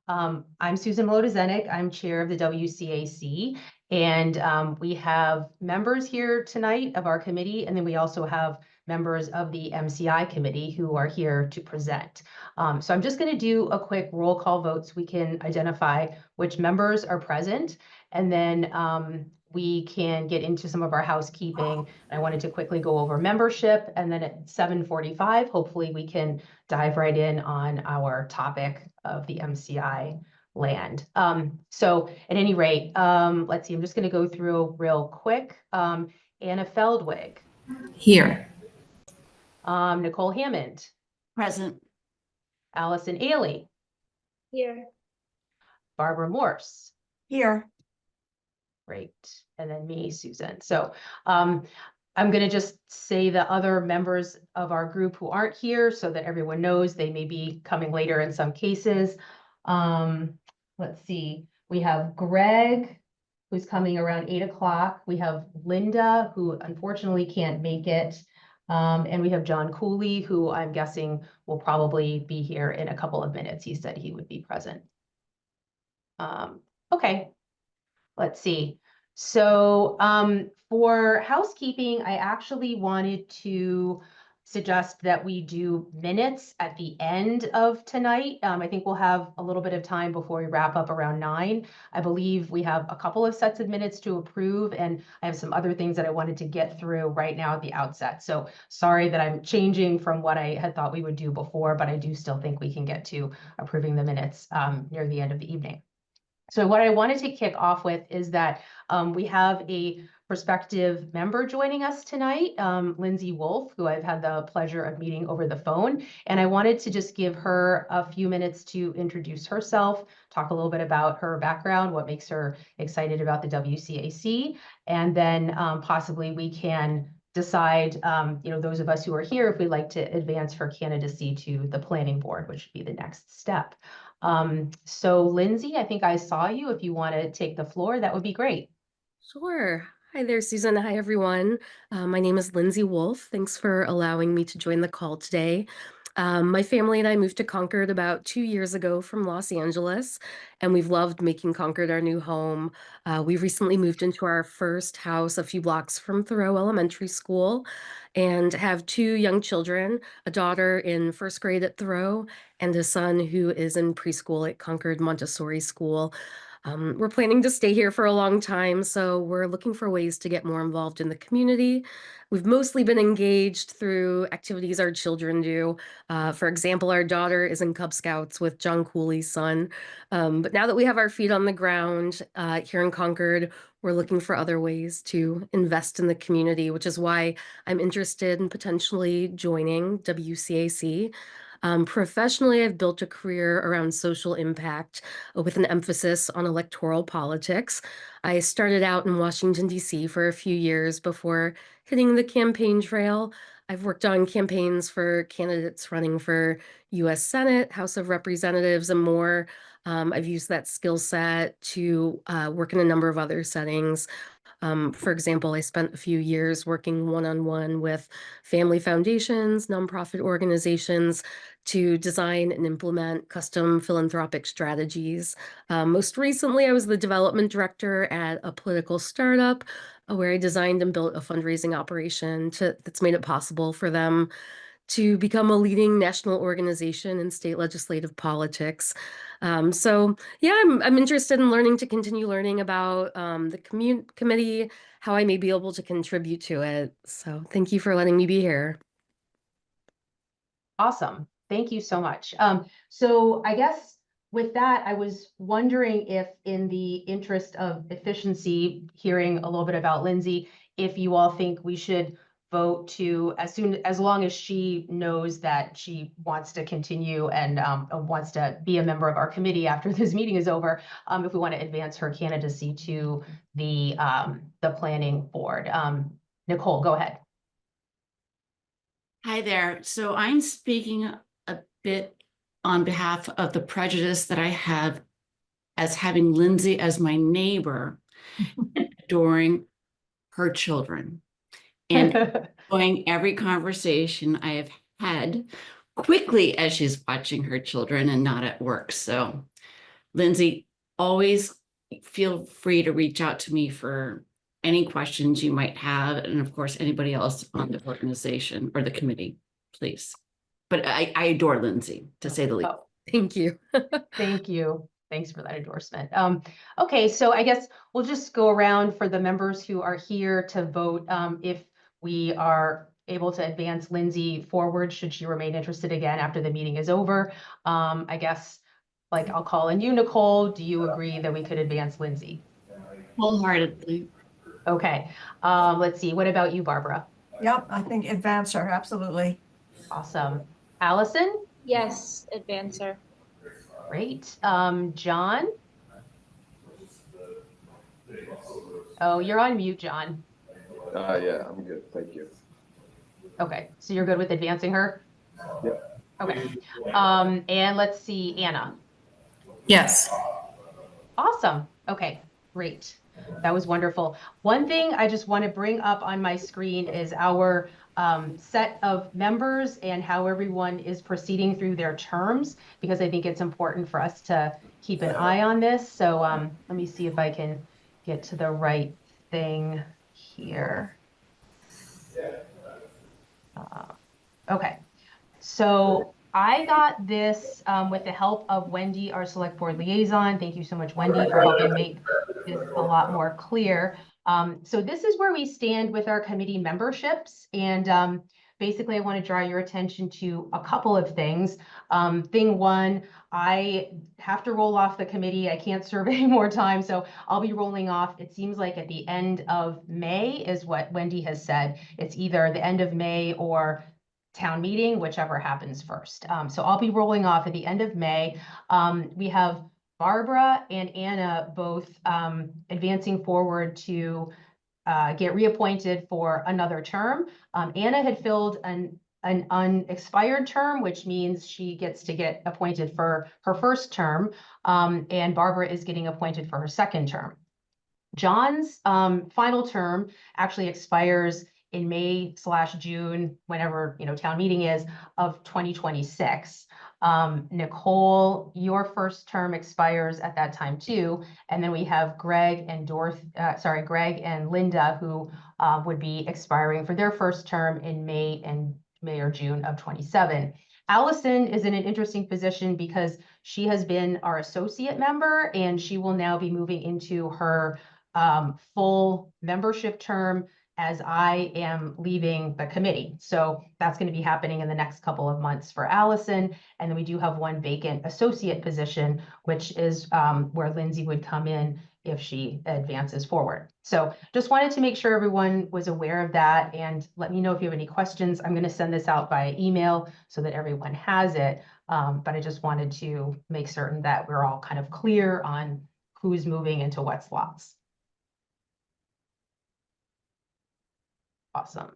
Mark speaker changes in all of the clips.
Speaker 1: I'm Susan Mlodezenik. I'm chair of the WCAC, and we have members here tonight of our committee, and then we also have members of the MCI committee who are here to present. So I'm just going to do a quick roll call vote so we can identify which members are present, and then we can get into some of our housekeeping. I wanted to quickly go over membership, and then at 7:45, hopefully we can dive right in on our topic of the MCI land. So at any rate, let's see, I'm just going to go through real quick. Anna Feldwig.
Speaker 2: Here.
Speaker 1: Nicole Hammond.
Speaker 3: Present.
Speaker 1: Allison Ailey.
Speaker 4: Here.
Speaker 1: Barbara Morse.
Speaker 3: Here.
Speaker 1: Great. And then me, Susan. So I'm going to just say the other members of our group who aren't here so that everyone knows they may be coming later in some cases. Let's see. We have Greg, who's coming around 8 o'clock. We have Linda, who unfortunately can't make it. And we have John Cooley, who I'm guessing will probably be here in a couple of minutes. He said he would be present. Okay. Let's see. So for housekeeping, I actually wanted to suggest that we do minutes at the end of tonight. I think we'll have a little bit of time before we wrap up around 9. I believe we have a couple of sets of minutes to approve, and I have some other things that I wanted to get through right now at the outset. So sorry that I'm changing from what I had thought we would do before, but I do still think we can get to approving the minutes near the end of the evening. So what I wanted to kick off with is that we have a prospective member joining us tonight, Lindsay Wolf, who I've had the pleasure of meeting over the phone. And I wanted to just give her a few minutes to introduce herself, talk a little bit about her background, what makes her excited about the WCAC, and then possibly we can decide, those of us who are here, if we'd like to advance her candidacy to the planning board, which would be the next step. So Lindsay, I think I saw you. If you want to take the floor, that would be great.
Speaker 5: Sure. Hi there, Susan. Hi, everyone. My name is Lindsay Wolf. Thanks for allowing me to join the call today. My family and I moved to Concord about 2 years ago from Los Angeles, and we've loved making Concord our new home. We recently moved into our first house a few blocks from Thoreau Elementary School and have 2 young children, a daughter in first grade at Thoreau and a son who is in preschool at Concord Montessori School. We're planning to stay here for a long time, so we're looking for ways to get more involved in the community. We've mostly been engaged through activities our children do. For example, our daughter is in Cub Scouts with John Cooley's son. But now that we have our feet on the ground here in Concord, we're looking for other ways to invest in the community, which is why I'm interested in potentially joining WCAC. Professionally, I've built a career around social impact with an emphasis on electoral politics. I started out in Washington, D.C. for a few years before hitting the campaign trail. I've worked on campaigns for candidates running for U.S. Senate, House of Representatives, and more. I've used that skill set to work in a number of other settings. For example, I spent a few years working one-on-one with family foundations, nonprofit organizations to design and implement custom philanthropic strategies. Most recently, I was the development director at a political startup where I designed and built a fundraising operation that's made it possible for them to become a leading national organization in state legislative politics. So yeah, I'm interested in learning to continue learning about the committee, how I may be able to contribute to it. So thank you for letting me be here.
Speaker 1: Awesome. Thank you so much. So I guess with that, I was wondering if in the interest of efficiency, hearing a little bit about Lindsay, if you all think we should vote to, as long as she knows that she wants to continue and wants to be a member of our committee after this meeting is over, if we want to advance her candidacy to the planning board. Nicole, go ahead.
Speaker 3: Hi there. So I'm speaking a bit on behalf of the prejudice that I have as having Lindsay as my neighbor, adoring her children, and enjoying every conversation I have had quickly as she's watching her children and not at work. So Lindsay, always feel free to reach out to me for any questions you might have. And of course, anybody else on the organization or the committee, please. But I adore Lindsay, to say the least.
Speaker 1: Oh,
Speaker 5: Thank you.
Speaker 1: thank you. Thanks for that endorsement. Okay, so I guess we'll just go around for the members who are here to vote, if we are able to advance Lindsay forward, should she remain interested again after the meeting is over. I guess, like, I'll call on you, Nicole. Do you agree that we could advance Lindsay?
Speaker 3: Wholeheartedly.
Speaker 1: Okay, let's see. What about you, Barbara?
Speaker 2: Yep, I think advance her, absolutely.
Speaker 1: Awesome. Allison?
Speaker 4: Yes, advancer.
Speaker 1: Great. John? Oh, you're on mute, John.
Speaker 6: Yeah, I'm good. Thank you.
Speaker 1: Okay, so you're good with advancing her?
Speaker 6: Yep.
Speaker 1: Okay. And let's see, Anna.
Speaker 2: Yes.
Speaker 1: Awesome. Okay, great. That was wonderful. One thing I just want to bring up on my screen is our set of members and how everyone is proceeding through their terms, because I think it's important for us to keep an eye on this. So let me see if I can get to the right thing here. Okay, so I got this with the help of Wendy, our select board liaison. Thank you so much, Wendy, for helping make this a lot more clear. So this is where we stand with our committee memberships. And basically, I want to draw your attention to a couple of things. Thing one, I have to roll off the committee. I can't serve any more time, so I'll be rolling off. It seems like at the end of May is what Wendy has said. It's either the end of May or town meeting, whichever happens first. So I'll be rolling off at the end of May. We have Barbara and Anna both advancing forward to get reappointed for another term. Anna had filled an unexpired term, which means she gets to get appointed for her first term, and Barbara is getting appointed for her second term. John's final term actually expires in May/June, whenever town meeting is, of 2026. Nicole, your first term expires at that time too, and then we have Greg and Greg and Linda, who would be expiring for their first term in May or June of 27. Allison is in an interesting position because she has been our associate member, and she will now be moving into her full membership term as I am leaving the committee. So that's going to be happening in the next couple of months for Allison. And then we do have one vacant associate position, which is where Lindsay would come in if she advances forward. So just wanted to make sure everyone was aware of that, and let me know if you have any questions. I'm going to send this out by email so that everyone has it. But I just wanted to make certain that we're all kind of clear on who's moving into what slots. Awesome.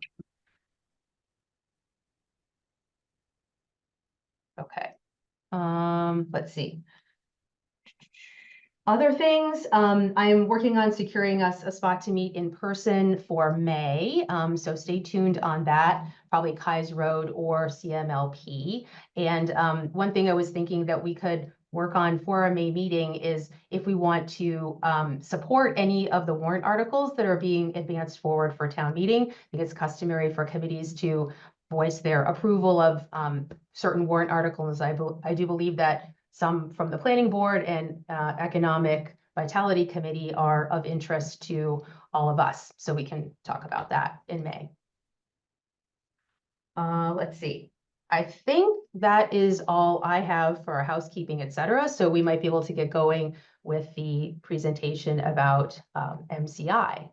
Speaker 1: Okay. Let's see. Other things, I'm working on securing us a spot to meet in person for May. So stay tuned on that, probably Kai's Road or CMLP. And one thing I was thinking that we could work on for our May meeting is if we want to support any of the warrant articles that are being advanced forward for town meeting. I think it's customary for committees to voice their approval of certain warrant articles. I do believe that some from the planning board and economic vitality committee are of interest to all of us. So we can talk about that in May. Let's see. I think that is all I have for housekeeping, etc. So we might be able to get going with the presentation about MCI.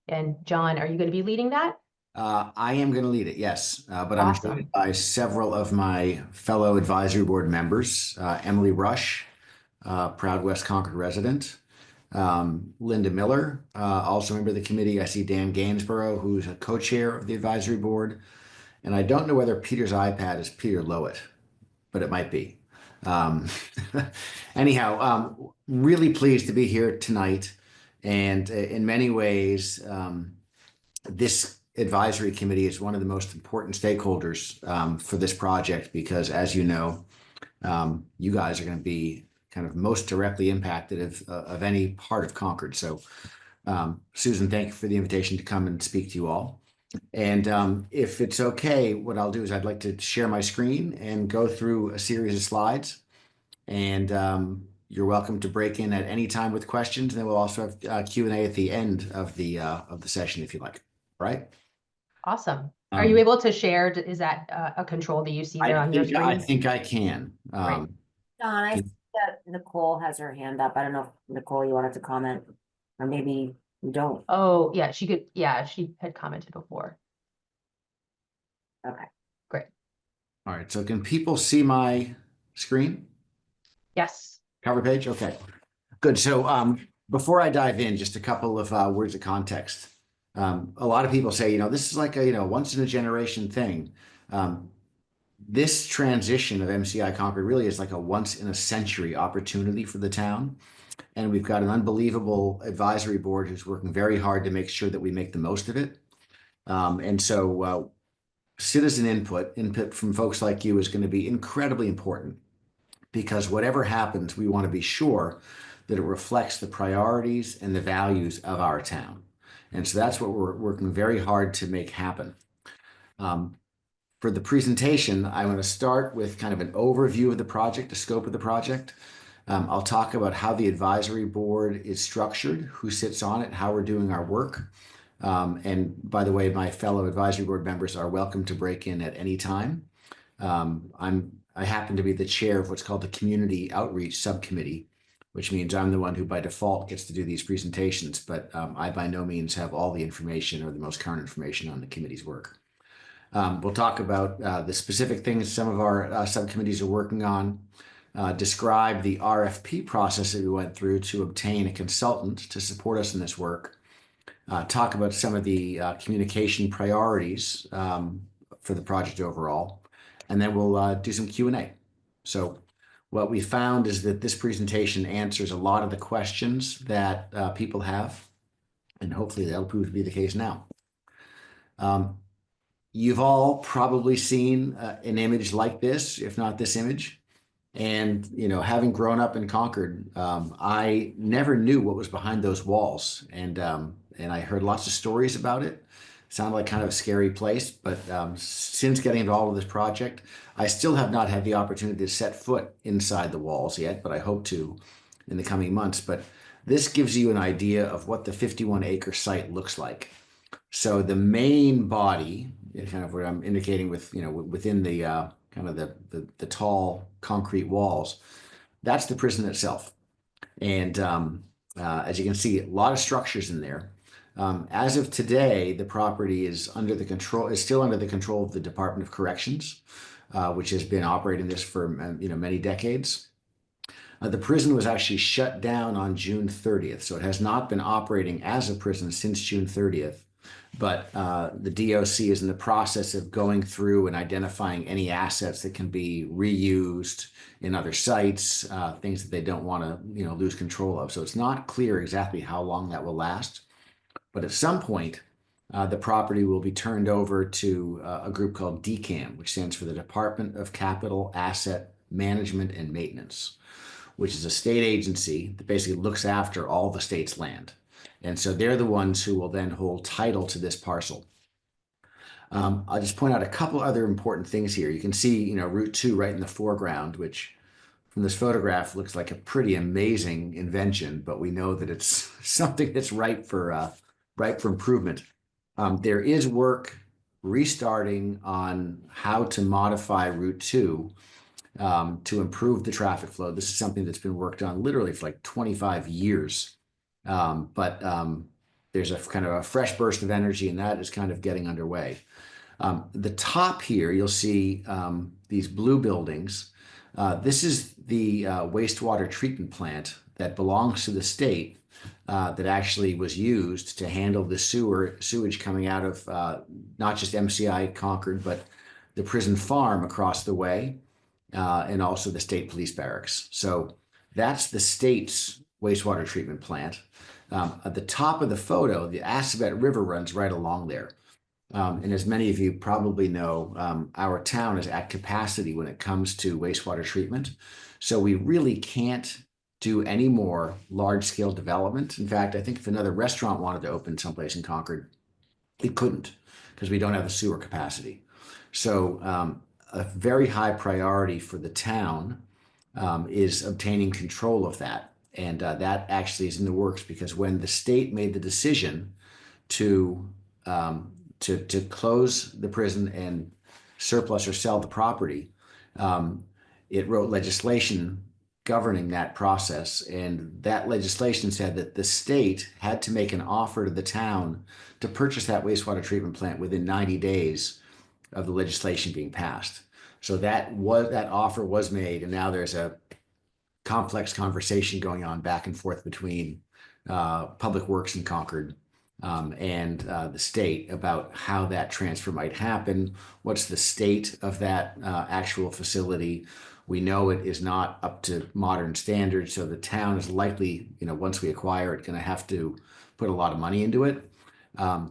Speaker 1: And John, are you going to be leading that?
Speaker 7: I am going to lead it, yes, but I'm
Speaker 1: Awesome.
Speaker 7: joined by several of my fellow advisory board members, Emily Rush, proud West Concord resident, Linda Miller, also a member of the committee. I see Dan Gainsborough, who's a co-chair of the advisory board. And I don't know whether Peter's iPad is Peter Lowett, but it might be. Anyhow, really pleased to be here tonight. And in many ways, this advisory committee is one of the most important stakeholders for this project because, as you know, you guys are going to be kind of most directly impacted of any part of Concord. So Susan, thank you for the invitation to come and speak to you all. And if it's okay, what I'll do is I'd like to share my screen and go through a series of slides. And you're welcome to break in at any time with questions. And then we'll also have Q&A at the end of the session if you like. All right.
Speaker 1: Awesome. Are you able to share? Is that a control that you see there on your screen?
Speaker 7: I think I can.
Speaker 1: Great.
Speaker 8: Don, I see that Nicole has her hand up. I don't know if Nicole, you wanted to comment, or maybe you don't.
Speaker 1: Oh, yeah, she could. Yeah, she had commented before.
Speaker 8: Okay.
Speaker 1: Great.
Speaker 7: All right. So can people see my screen?
Speaker 1: Yes.
Speaker 7: Cover page? Okay, good. So before I dive in, just a couple of words of context. A lot of people say, this is like a, once in a generation thing. This transition of MCI Concord really is like a once in a century opportunity for the town. And we've got an unbelievable advisory board who's working very hard to make sure that we make the most of it. And so citizen input from folks like you is going to be incredibly important, because whatever happens, we want to be sure that it reflects the priorities and the values of our town. And so that's what we're working very hard to make happen. For the presentation, I want to start with kind of an overview of the project, the scope of the project. I'll talk about how the advisory board is structured, who sits on it, how we're doing our work. And by the way, my fellow advisory board members are welcome to break in at any time. I happen to be the chair of what's called the Community Outreach Subcommittee, which means I'm the one who by default gets to do these presentations, but I by no means have all the information or the most current information on the committee's work. We'll talk about the specific things some of our subcommittees are working on, describe the RFP process that we went through to obtain a consultant to support us in this work, talk about some of the communication priorities for the project overall, and then we'll do some Q&A. So what we found is that this presentation answers a lot of the questions that people have, and hopefully that'll prove to be the case now. You've all probably seen an image like this, if not this image. And, having grown up in Concord, I never knew what was behind those walls. And I heard lots of stories about it. Sounded like kind of a scary place, but since getting involved with this project, I still have not had the opportunity to set foot inside the walls yet, but I hope to in the coming months. But this gives you an idea of what the 51-acre site looks like. So the main body, kind of what I'm indicating with, within the kind of the tall concrete walls, that's the prison itself. And as you can see, a lot of structures in there. As of today, the property is still under the control of the Department of Corrections, which has been operating this for many decades. The prison was actually shut down on June 30th, so it has not been operating as a prison since June 30th. But the DOC is in the process of going through and identifying any assets that can be reused in other sites, things that they don't want to lose control of. So it's not clear exactly how long that will last. But at some point, the property will be turned over to a group called DCAM, which stands for the Department of Capital Asset Management and Maintenance, which is a state agency that basically looks after all the state's land. And so they're the ones who will then hold title to this parcel. I'll just point out a couple other important things here. You can see, Route 2 right in the foreground, which from this photograph looks like a pretty amazing invention, but we know that it's something that's ripe for improvement. There is work restarting on how to modify Route 2 to improve the traffic flow. This is something that's been worked on literally for like 25 years. But there's a kind of a fresh burst of energy, and that is kind of getting underway. The top here, you'll see these blue buildings. This is the wastewater treatment plant that belongs to the state that actually was used to handle the sewage coming out of not just MCI Concord, but the prison farm across the way, and also the state police barracks. So that's the state's wastewater treatment plant. At the top of the photo, the Assabet River runs right along there. And as many of you probably know, our town is at capacity when it comes to wastewater treatment. So we really can't do any more large-scale development. In fact, I think if another restaurant wanted to open someplace in Concord, it couldn't because we don't have the sewer capacity. So a very high priority for the town is obtaining control of that. And that actually is in the works because when the state made the decision to to close the prison and surplus or sell the property, it wrote legislation governing that process. And that legislation said that the state had to make an offer to the town to purchase that wastewater treatment plant within 90 days of the legislation being passed. So that offer was made, and now there's a complex conversation going on back and forth between Public Works in Concord and the state about how that transfer might happen. What's the state of that actual facility? We know it is not up to modern standards, so the town is likely, once we acquire it, going to have to put a lot of money into it.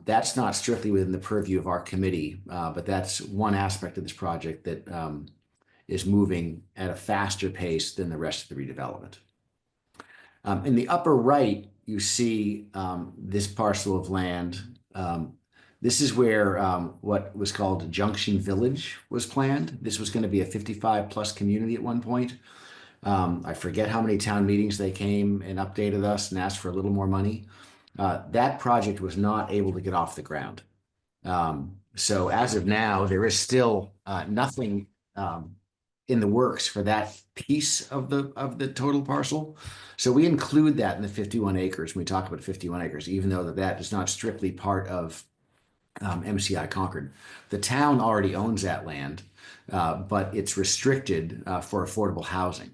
Speaker 7: That's not strictly within the purview of our committee, but that's one aspect of this project that is moving at a faster pace than the rest of the redevelopment. In the upper right, you see this parcel of land. This is where what was called Junction Village was planned. This was going to be a 55+ community at one point. I forget how many town meetings they came and updated us and asked for a little more money. That project was not able to get off the ground. So as of now, there is still nothing in the works for that piece of the total parcel. So we include that in the 51 acres when we talk about 51 acres, even though that is not strictly part of MCI Concord. The town already owns that land, but it's restricted for affordable housing.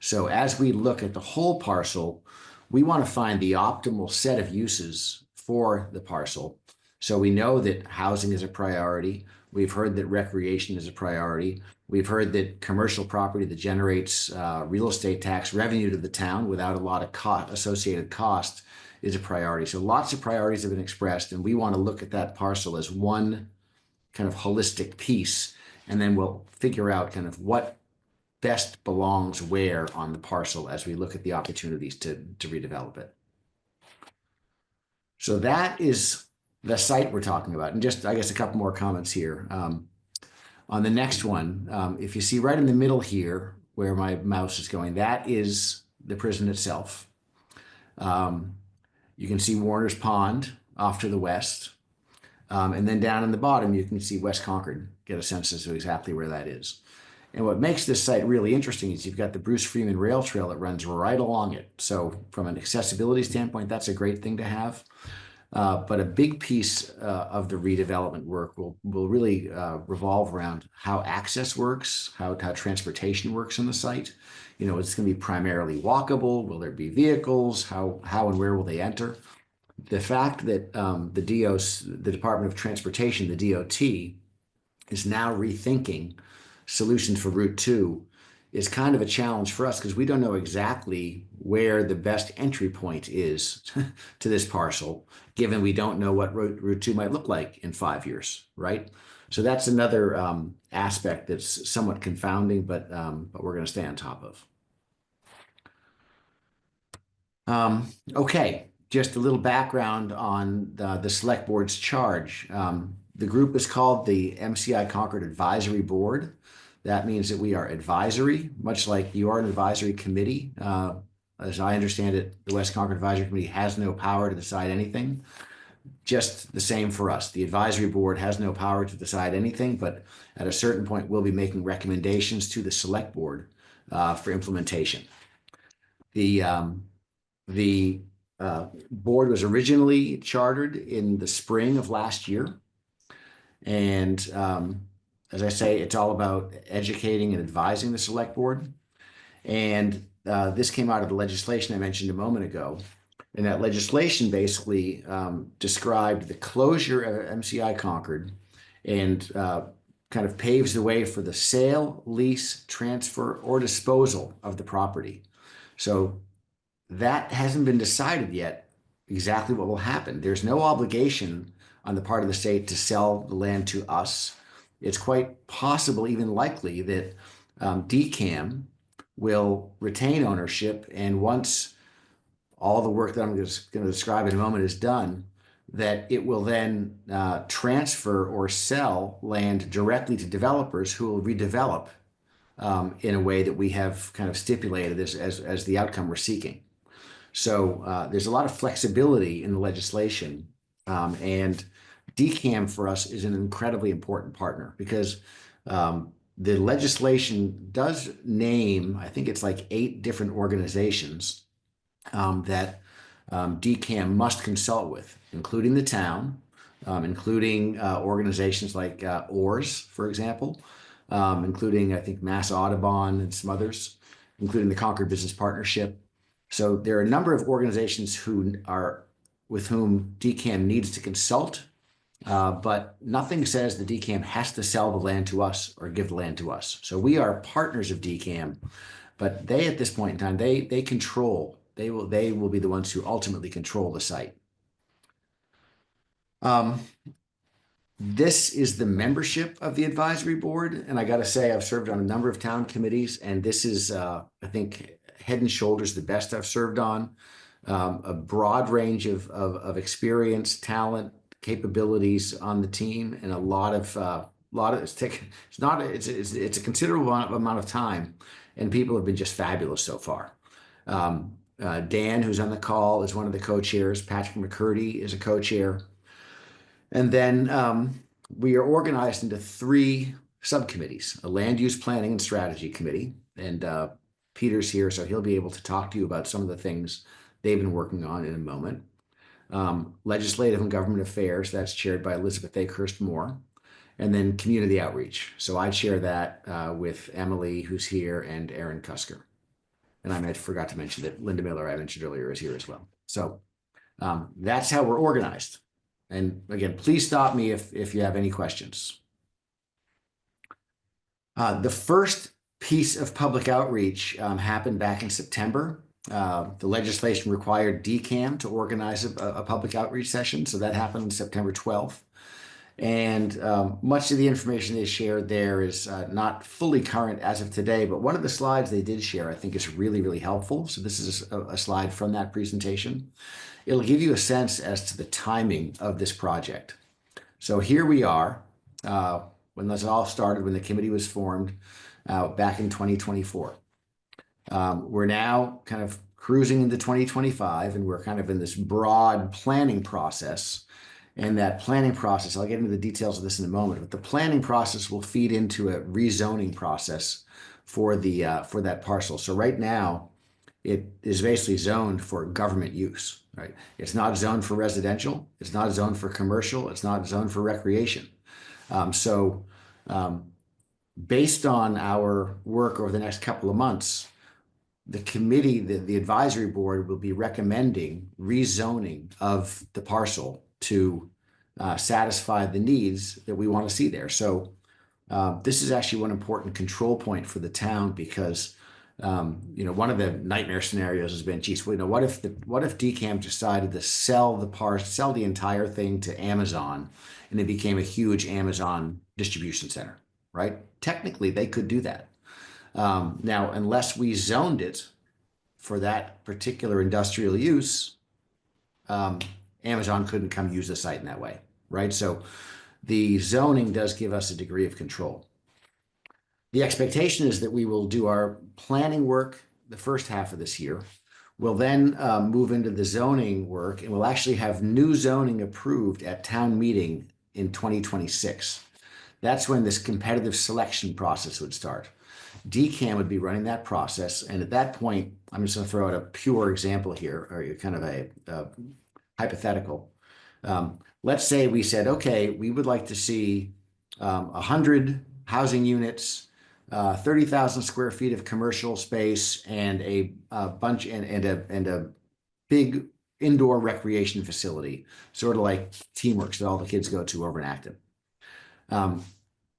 Speaker 7: So as we look at the whole parcel, we want to find the optimal set of uses for the parcel. So we know that housing is a priority. We've heard that recreation is a priority. We've heard that commercial property that generates real estate tax revenue to the town without a lot of associated cost is a priority. So lots of priorities have been expressed, and we want to look at that parcel as one kind of holistic piece, and then we'll figure out kind of what best belongs where on the parcel as we look at the opportunities to redevelop it. So that is the site we're talking about. And just, I guess, a couple more comments here. On the next one, if you see right in the middle here where my mouse is going, that is the prison itself. You can see Warner's Pond off to the west. And then down in the bottom, you can see West Concord, get a sense as to exactly where that is. And what makes this site really interesting is you've got the Bruce Freeman Rail Trail that runs right along it. So from an accessibility standpoint, that's a great thing to have. But a big piece of the redevelopment work will really revolve around how access works, how transportation works on the site. It's going to be primarily walkable. Will there be vehicles? How and where will they enter? The fact that the Department of Transportation, the DOT, is now rethinking solutions for Route 2 is kind of a challenge for us because we don't know exactly where the best entry point is to this parcel, given we don't know what Route 2 might look like in 5 years, right? So that's another aspect that's somewhat confounding, but we're going to stay on top of. Okay, just a little background on the Select Board's charge. The group is called the MCI Concord Advisory Board. That means that we are advisory, much like you are an advisory committee. As I understand it, the West Concord Advisory Committee has no power to decide anything. Just the same for us. The advisory board has no power to decide anything, but at a certain point, we'll be making recommendations to the select board for implementation. The board was originally chartered in the spring of last year. And as I say, it's all about educating and advising the select board. And this came out of the legislation I mentioned a moment ago. And that legislation basically described the closure of MCI Concord and kind of paves the way for the sale, lease, transfer, or disposal of the property. So that hasn't been decided yet exactly what will happen. There's no obligation on the part of the state to sell the land to us. It's quite possible, even likely, that DCAM will retain ownership, and once all the work that I'm going to describe in a moment is done, that it will then transfer or sell land directly to developers who will redevelop in a way that we have kind of stipulated as the outcome we're seeking. So there's a lot of flexibility in the legislation, and DCAM for us is an incredibly important partner because the legislation does name, I think it's like 8 different organizations that DCAM must consult with, including the town, including organizations like ORS, for example, including, I think, Mass Audubon and some others, including the Concord Business Partnership. So there are a number of organizations with whom DCAM needs to consult, but nothing says the DCAM has to sell the land to us or give the land to us. So we are partners of DCAM, but they, at this point in time, they control. They will be the ones who ultimately control the site. This is the membership of the advisory board, and I got to say, I've served on a number of town committees, and this is, I think, head and shoulders the best I've served on. A broad range of experience, talent, capabilities on the team, and a lot of it's a considerable amount of time, and people have been just fabulous so far. Dan, who's on the call, is one of the co-chairs. Patrick McCurdy is a co-chair. And then we are organized into 3 subcommittees: a land use planning and strategy committee. And Peter's here, so he'll be able to talk to you about some of the things they've been working on in a moment. Legislative and government affairs, that's chaired by Elizabeth Akehurst Moore. And then community outreach. So I chair that with Emily, who's here, and Aaron Cusker. And I forgot to mention that Linda Miller, I mentioned earlier, is here as well. So that's how we're organized. And again, please stop me if you have any questions. The first piece of public outreach happened back in September. The legislation required DCAM to organize a public outreach session. So that happened on September 12th. And much of the information they shared there is not fully current as of today, but one of the slides they did share, I think, is really, really helpful. So this is a slide from that presentation. It'll give you a sense as to the timing of this project. So here we are, when this all started, when the committee was formed back in 2024. We're now kind of cruising into 2025, and we're kind of in this broad planning process. And that planning process, I'll get into the details of this in a moment, but the planning process will feed into a rezoning process for that parcel. So right now, it is basically zoned for government use, right? It's not zoned for residential. It's not zoned for commercial. It's not zoned for recreation. Based on our work over the next couple of months, the committee, the advisory board, will be recommending rezoning of the parcel to satisfy the needs that we want to see there. So this is actually one important control point for the town because one of the nightmare scenarios has been, geez, what if DCAM decided to sell the entire thing to Amazon, and it became a huge Amazon distribution center, right? Technically, they could do that. Now, unless we zoned it for that particular industrial use, Amazon couldn't come use the site in that way, right? So the zoning does give us a degree of control. The expectation is that we will do our planning work the first half of this year. We'll then move into the zoning work, and we'll actually have new zoning approved at town meeting in 2026. That's when this competitive selection process would start. DCAM would be running that process. And at that point, I'm just going to throw out a pure example here, or kind of a hypothetical. Let's say we said, okay, we would like to see 100 housing units, 30,000 square feet of commercial space, and a bunch and a big indoor recreation facility, sort of like Teamworks that all the kids go to over in Acton.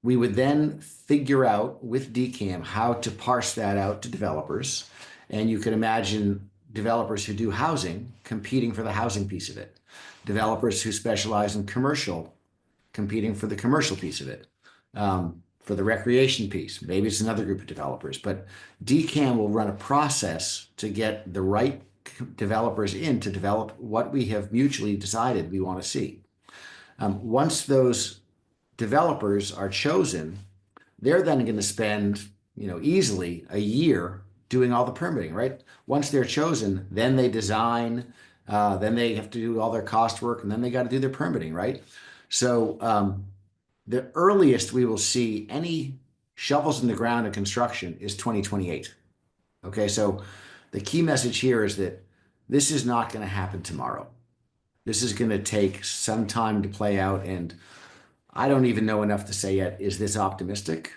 Speaker 7: We would then figure out with DCAM how to parse that out to developers. And you can imagine developers who do housing competing for the housing piece of it, developers who specialize in commercial competing for the commercial piece of it, for the recreation piece. Maybe it's another group of developers, but DCAM will run a process to get the right developers in to develop what we have mutually decided we want to see. Once those developers are chosen, they're then going to spend, easily a year doing all the permitting, right? Once they're chosen, then they design, then they have to do all their cost work, and then they got to do their permitting, right? So the earliest we will see any shovels in the ground in construction is 2028. Okay, so the key message here is that this is not going to happen tomorrow. This is going to take some time to play out, and I don't even know enough to say yet, is this optimistic?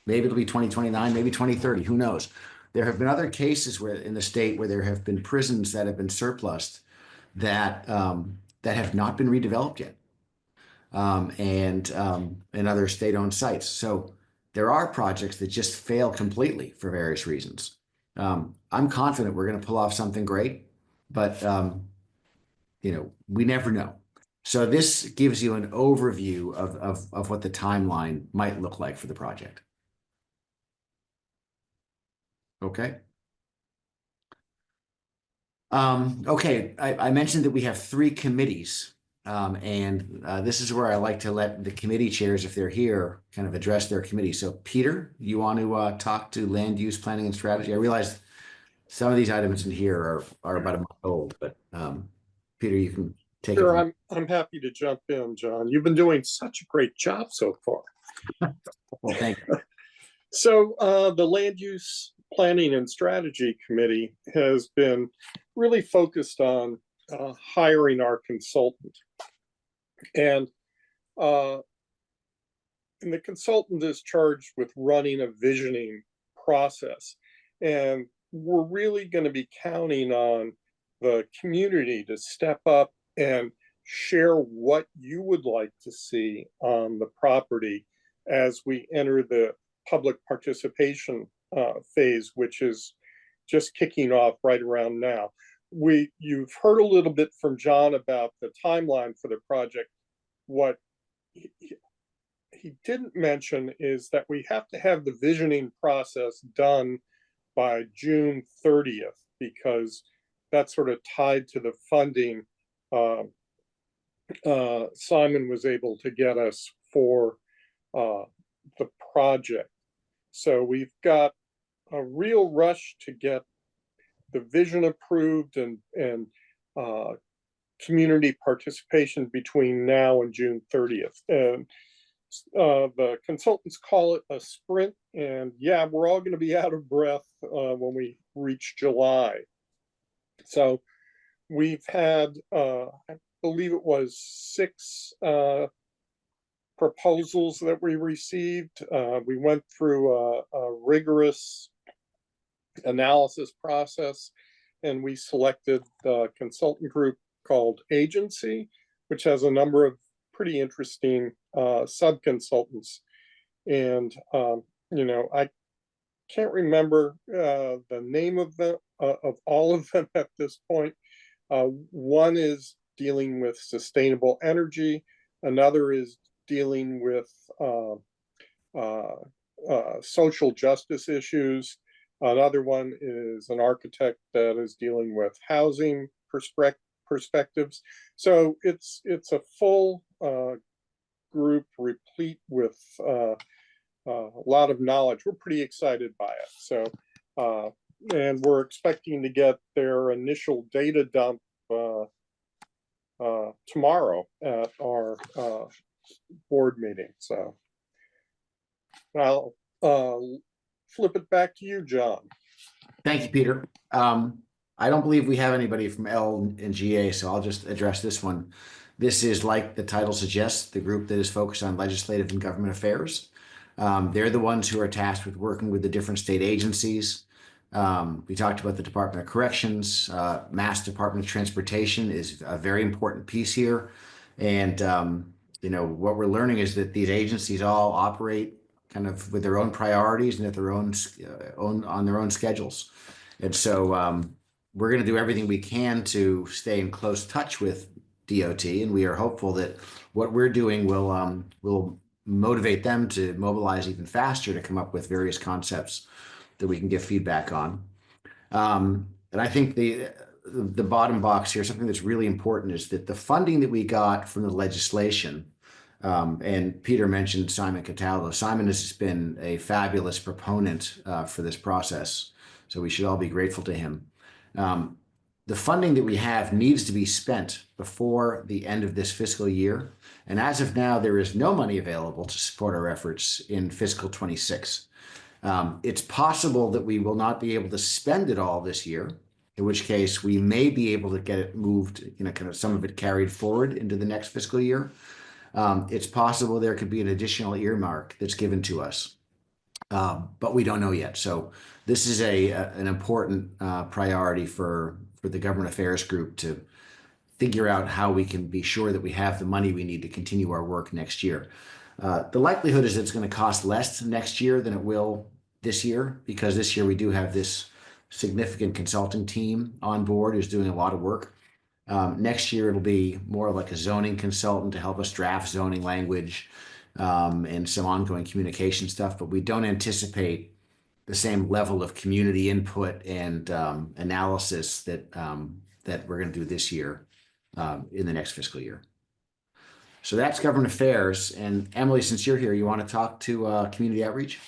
Speaker 7: Maybe it'll be 2029, maybe 2030, who knows? There have been other cases where in the state where there have been prisons that have been surplused that have not been redeveloped yet, and other state-owned sites. So there are projects that just fail completely for various reasons. I'm confident we're going to pull off something great, but we never know. So this gives you an overview of what the timeline might look like for the project. Okay. Okay, I mentioned that we have 3 committees, and this is where I like to let the committee chairs, if they're here, kind of address their committee. So Peter, you want to talk to land use planning and strategy? I realize some of these items in here are about a month old, but Peter, you can take it.
Speaker 9: Sure, I'm happy to jump in, John. You've been doing such a great job so far.
Speaker 7: Well, thank you.
Speaker 9: So the Land Use Planning and Strategy Committee has been really focused on hiring our consultant. And the consultant is charged with running a visioning process. And we're really going to be counting on the community to step up and share what you would like to see on the property as we enter the public participation phase, which is just kicking off right around now. You've heard a little bit from John about the timeline for the project. What he didn't mention is that we have to have the visioning process done by June 30th, because that's sort of tied to the funding Simon was able to get us for the project. So we've got a real rush to get the vision approved and community participation between now and June 30th. And the consultants call it a sprint, and yeah, we're all going to be out of breath when we reach July. So we've had, I believe it was 6 proposals that we received. We went through a rigorous analysis process, and we selected the consultant group called Agency, which has a number of pretty interesting sub-consultants. And, I can't remember the name of all of them at this point. One is dealing with sustainable energy. Another is dealing with social justice issues. Another one is an architect that is dealing with housing perspectives. So it's a full group replete with a lot of knowledge. We're pretty excited by it. So, and we're expecting to get their initial data dump tomorrow at our board meeting. So I'll flip it back to you, John.
Speaker 7: Thank you, Peter. I don't believe we have anybody from L and GA, so I'll just address this one. This is, like the title suggests, the group that is focused on legislative and government affairs. They're the ones who are tasked with working with the different state agencies. We talked about the Department of Corrections. Mass Department of Transportation is a very important piece here. And, what we're learning is that these agencies all operate kind of with their own priorities and at their own on their own schedules. And so we're going to do everything we can to stay in close touch with DOT, and we are hopeful that what we're doing will motivate them to mobilize even faster to come up with various concepts that we can give feedback on. And I think the bottom box here, something that's really important, is that the funding that we got from the legislation, and Peter mentioned Simon Cataldo. Simon has been a fabulous proponent for this process, so we should all be grateful to him. The funding that we have needs to be spent before the end of this fiscal year. And as of now, there is no money available to support our efforts in fiscal 26. It's possible that we will not be able to spend it all this year, in which case we may be able to get it moved, kind of some of it carried forward into the next fiscal year. It's possible there could be an additional earmark that's given to us, but we don't know yet. So this is an important priority for the government affairs group to figure out how we can be sure that we have the money we need to continue our work next year. The likelihood is it's going to cost less next year than it will this year, because this year we do have this significant consulting team on board who's doing a lot of work. Next year, it'll be more like a zoning consultant to help us draft zoning language and some ongoing communication stuff, but we don't anticipate the same level of community input and analysis that we're going to do this year in the next fiscal year. So that's government affairs. And Emily, since you're here, you want to talk to community outreach?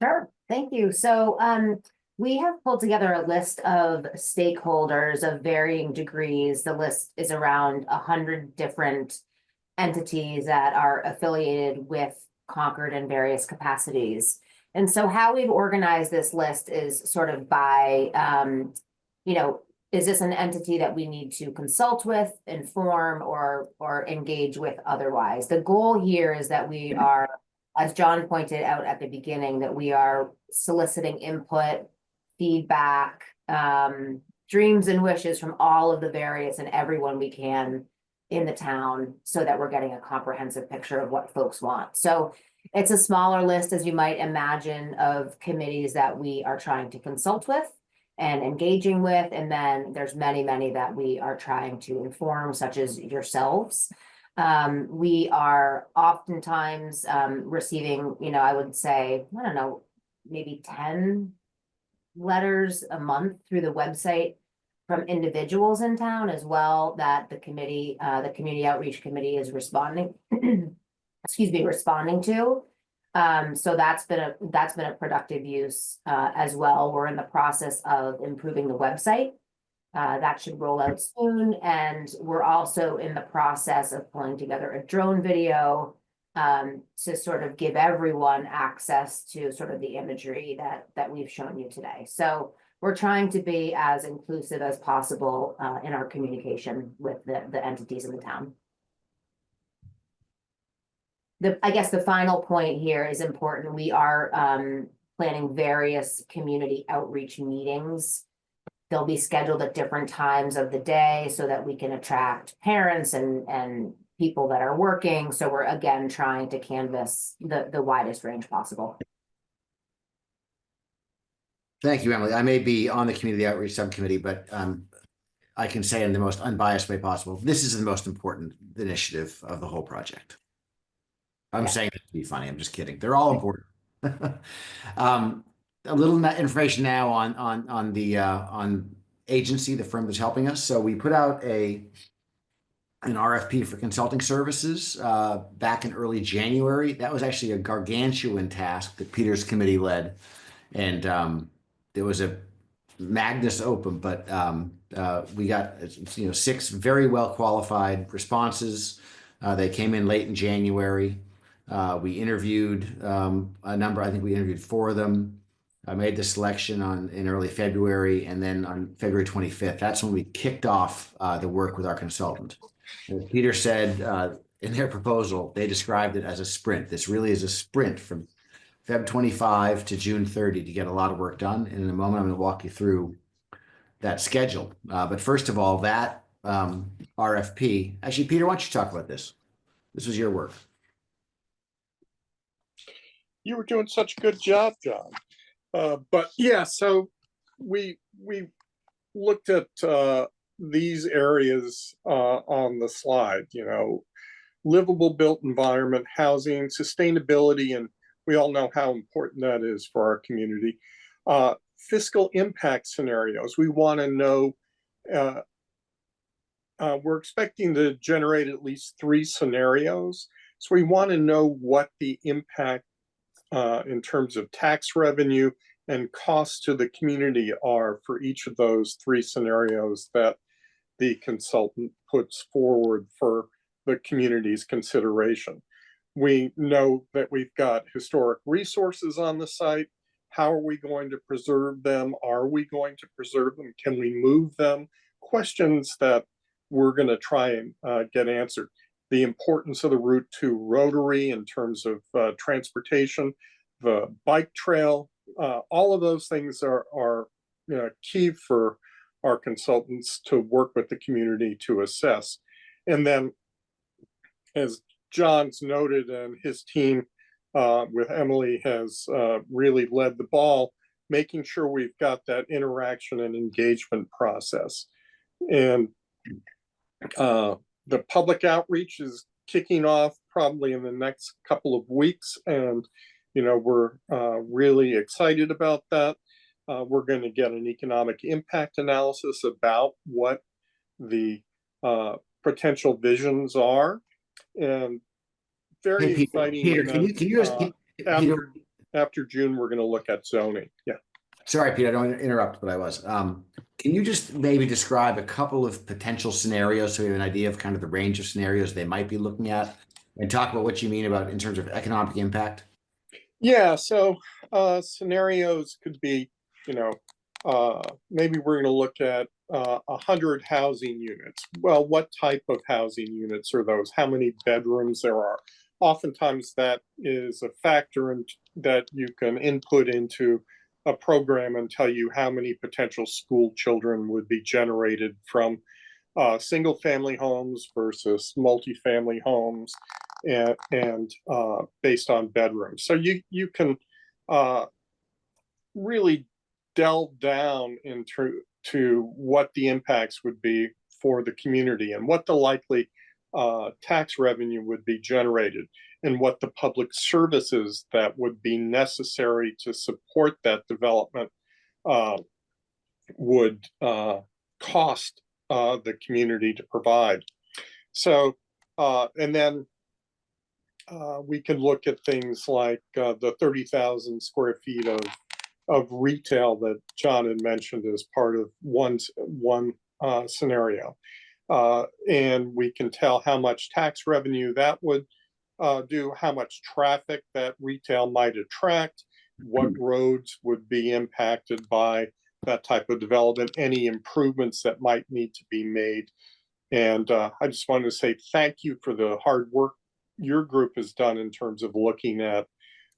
Speaker 8: Sure, thank you. So we have pulled together a list of stakeholders of varying degrees. The list is around 100 different entities that are affiliated with Concord in various capacities. And so how we've organized this list is sort of by, is this an entity that we need to consult with, inform, or engage with otherwise? The goal here is that we are, as John pointed out at the beginning, that we are soliciting input, feedback, dreams and wishes from all of the various and everyone we can in the town, so that we're getting a comprehensive picture of what folks want. So it's a smaller list, as you might imagine, of committees that we are trying to consult with and engaging with. And then there's many, many that we are trying to inform, such as yourselves. We are oftentimes receiving, I would say, I don't know, maybe 10 letters a month through the website from individuals in town as well, that the committee, the Community Outreach Committee is responding, responding to. So that's been a productive use as well. We're in the process of improving the website. That should roll out soon. And we're also in the process of pulling together a drone video to sort of give everyone access to sort of the imagery that we've shown you today. So we're trying to be as inclusive as possible in our communication with the entities in the town. I guess the final point here is important. We are planning various community outreach meetings. They'll be scheduled at different times of the day so that we can attract parents and people that are working. So we're, again, trying to canvass the widest range possible.
Speaker 7: Thank you, Emily. I may be on the community outreach subcommittee, but I can say in the most unbiased way possible, this is the most important initiative of the whole project. I'm saying it to be funny. I'm just kidding. They're all important. A little information now on the agency, the firm that's helping us. So we put out an RFP for consulting services back in early January. That was actually a gargantuan task that Peter's committee led, and there was a magnus opus, but we got 6 very well qualified responses. They came in late in January. We interviewed a number. I think we interviewed 4 of them. I made the selection in early February, and then on February 25th, that's when we kicked off the work with our consultant. As Peter said in their proposal, they described it as a sprint. This really is a sprint from Feb 25 to June 30 to get a lot of work done. And in a moment, I'm going to walk you through that schedule. But first of all, that RFP, actually, Peter, why don't you talk about this? This was your work.
Speaker 9: You were doing such a good job, John. But yeah, so we looked at these areas on the slide, livable built environment, housing, sustainability, and we all know how important that is for our community. Fiscal impact scenarios. We want to know, we're expecting to generate at least 3 scenarios. So we want to know what the impact in terms of tax revenue and costs to the community are for each of those 3 scenarios that the consultant puts forward for the community's consideration. We know that we've got historic resources on the site. How are we going to preserve them? Are we going to preserve them? Can we move them? Questions that we're going to try and get answered. The importance of the Route 2 rotary in terms of transportation, the bike trail, all of those things are key for our consultants to work with the community to assess. And then, as John's noted, and his team with Emily has really led the ball, making sure we've got that interaction and engagement process. And the public outreach is kicking off probably in the next couple of weeks, and we're really excited about that. We're going to get an economic impact analysis about what the potential visions are, and very
Speaker 7: Hey, Peter,
Speaker 9: exciting.
Speaker 7: Peter, can you just
Speaker 9: after June, we're going to look at zoning. Yeah.
Speaker 7: Sorry, Peter, I don't want to interrupt, but I was. Can you just maybe describe a couple of potential scenarios so we have an idea of kind of the range of scenarios they might be looking at, and talk about what you mean about in terms of economic impact?
Speaker 9: Yeah, so scenarios could be, maybe we're going to look at 100 housing units. Well, what type of housing units are those? How many bedrooms there are? Oftentimes that is a factor that you can input into a program and tell you how many potential school children would be generated from single family homes versus multifamily homes, and based on bedrooms. So you can really delve down into what the impacts would be for the community and what the likely tax revenue would be generated, and what the public services that would be necessary to support that development would cost the community to provide. So, and then we can look at things like the 30,000 square feet of retail that John had mentioned as part of one scenario. And we can tell how much tax revenue that would do, how much traffic that retail might attract, what roads would be impacted by that type of development, any improvements that might need to be made. And I just wanted to say thank you for the hard work your group has done in terms of looking at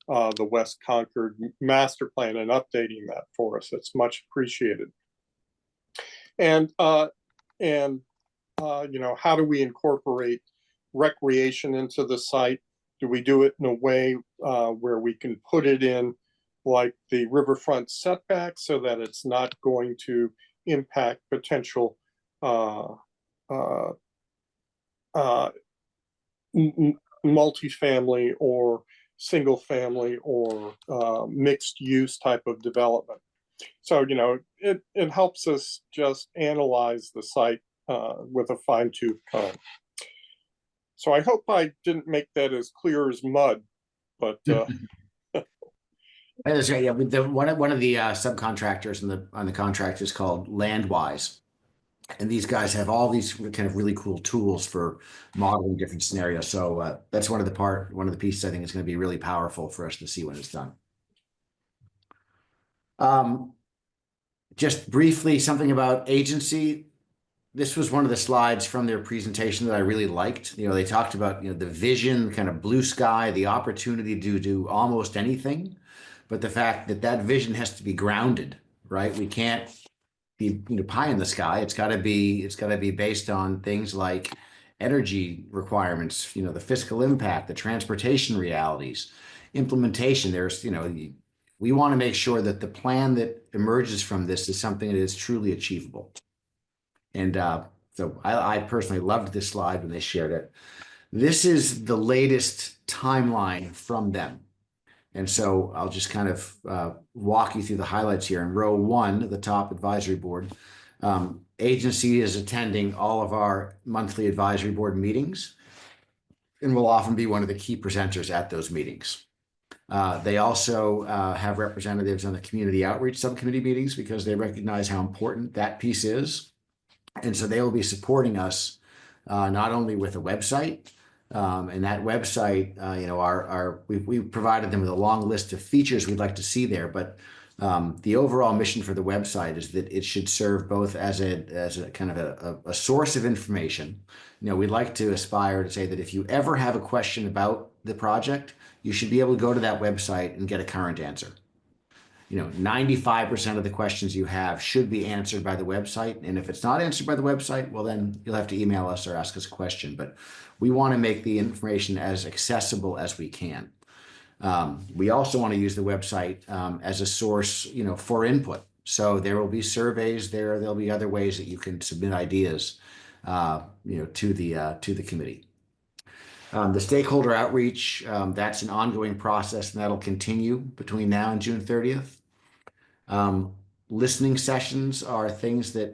Speaker 9: the West Concord master plan and updating that for us. It's much appreciated. And how do we incorporate recreation into the site? Do we do it in a way where we can put it in like the riverfront setback so that it's not going to impact potential multifamily or single family or mixed use type of development? So, it helps us just analyze the site with a fine-tooth comb. So I hope I didn't make that as clear as mud, but
Speaker 7: That's right. Yeah, one of the subcontractors on the contract is called Landwise, and these guys have all these kind of really cool tools for modeling different scenarios. So that's one of the pieces I think is going to be really powerful for us to see when it's done. Just briefly, something about agency. This was one of the slides from their presentation that I really liked. They talked about, the vision, kind of blue sky, the opportunity to do almost anything, but the fact that vision has to be grounded, right? We can't be, pie in the sky. It's got to be based on things like energy requirements, the fiscal impact, the transportation realities, implementation. There's, we want to make sure that the plan that emerges from this is something that is truly achievable. And so I personally loved this slide when they shared it. This is the latest timeline from them. And so I'll just kind of walk you through the highlights here. In row 1, the top advisory board, agency is attending all of our monthly advisory board meetings and will often be one of the key presenters at those meetings. They also have representatives on the community outreach subcommittee meetings because they recognize how important that piece is. And so they will be supporting us not only with a website, and that website, we've provided them with a long list of features we'd like to see there, but the overall mission for the website is that it should serve both as a kind of a source of information. We'd like to aspire to say that if you ever have a question about the project, you should be able to go to that website and get a current answer. 95% of the questions you have should be answered by the website. And if it's not answered by the website, well, then you'll have to email us or ask us a question. But we want to make the information as accessible as we can. We also want to use the website as a source, for input. So there will be surveys there. There'll be other ways that you can submit ideas, to the committee. The stakeholder outreach, that's an ongoing process, and that'll continue between now and June 30th. Listening sessions are things that,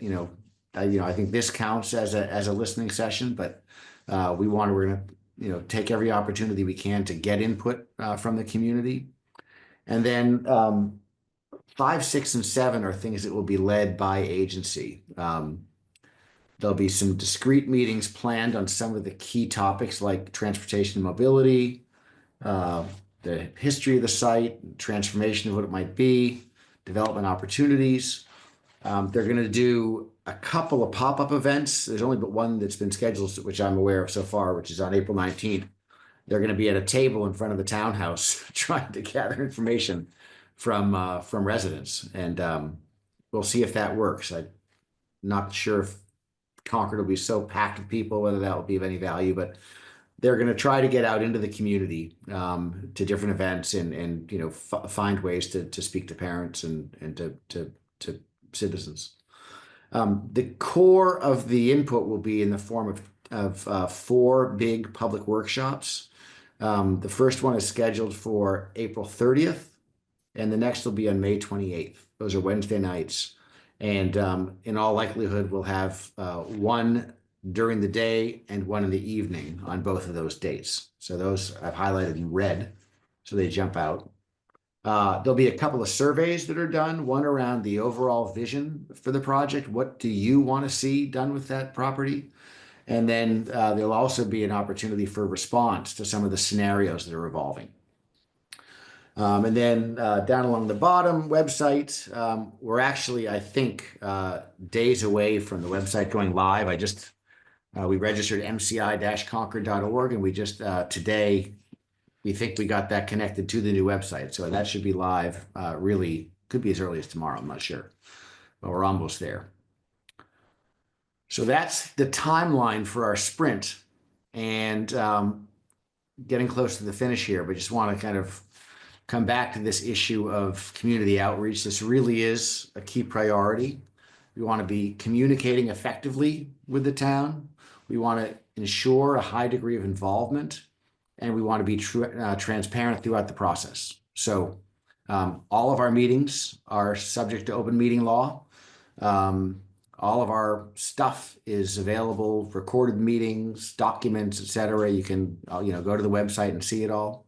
Speaker 7: I think this counts as a listening session, but we're going to, take every opportunity we can to get input from the community. And then 5, 6, and 7 are things that will be led by agency. There'll be some discrete meetings planned on some of the key topics like transportation and mobility, the history of the site, transformation of what it might be, development opportunities. They're going to do a couple of pop-up events. There's only but one that's been scheduled, which I'm aware of so far, which is on April 19th. They're going to be at a table in front of the townhouse trying to gather information from residents. And we'll see if that works. I'm not sure if Concord will be so packed with people, whether that will be of any value, but they're going to try to get out into the community to different events and find ways to speak to parents and to citizens. The core of the input will be in the form of 4 big public workshops. The first one is scheduled for April 30th, and the next will be on May 28th. Those are Wednesday nights. And in all likelihood, we'll have one during the day and one in the evening on both of those dates. So those I've highlighted in red, so they jump out. There'll be a couple of surveys that are done, one around the overall vision for the project. What do you want to see done with that property? And then there'll also be an opportunity for response to some of the scenarios that are evolving. And then down along the bottom website, we're actually, I think, days away from the website going live. We registered mci-concord.org, and we just today, we think we got that connected to the new website. So that should be live, really could be as early as tomorrow, I'm not sure, but we're almost there. So that's the timeline for our sprint, and getting close to the finish here, but just want to kind of come back to this issue of community outreach. This really is a key priority. We want to be communicating effectively with the town. We want to ensure a high degree of involvement, and we want to be transparent throughout the process. So all of our meetings are subject to open meeting law. All of our stuff is available, recorded meetings, documents, etc. You can go to the website and see it all.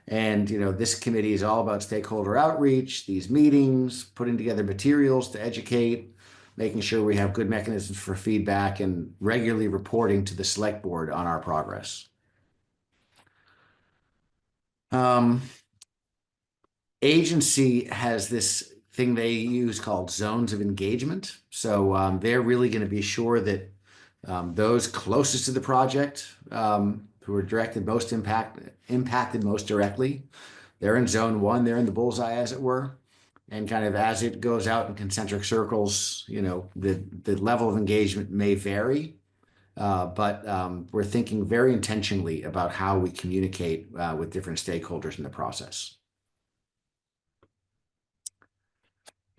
Speaker 7: And this committee is all about stakeholder outreach, these meetings, putting together materials to educate, making sure we have good mechanisms for feedback, and regularly reporting to the select board on our progress. Agency has this thing they use called zones of engagement. So they're really going to be sure that those closest to the project, who are impacted most directly, they're in zone 1, they're in the bullseye, as it were. And kind of as it goes out in concentric circles, the level of engagement may vary, but we're thinking very intentionally about how we communicate with different stakeholders in the process.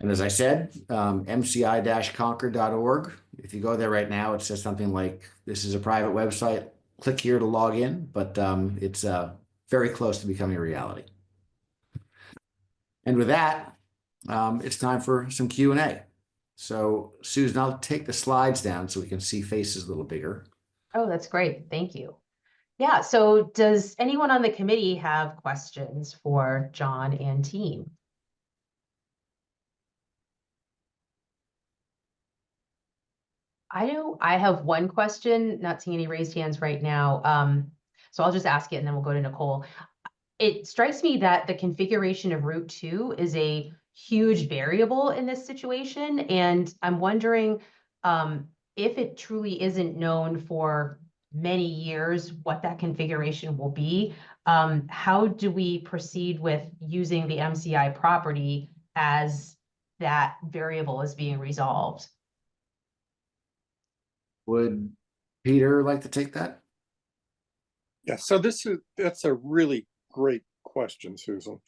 Speaker 7: And as I said, mci-concord.org. If you go there right now, it says something like, this is a private website. Click here to log in, but it's very close to becoming a reality. And with that, it's time for some Q&A. So Susan, I'll take the slides down so we can see faces a little bigger.
Speaker 1: Oh, that's great. Thank you. Yeah, so does anyone on the committee have questions for John and team? I know I have one question, not seeing any raised hands right now. So I'll just ask it and then we'll go to Nicole. It strikes me that the configuration of Route 2 is a huge variable in this situation. And I'm wondering if it truly isn't known for many years what that configuration will be. How do we proceed with using the MCI property as that variable is being resolved?
Speaker 7: Would Peter like to take that?
Speaker 9: Yeah, so that's a really great question, Susan.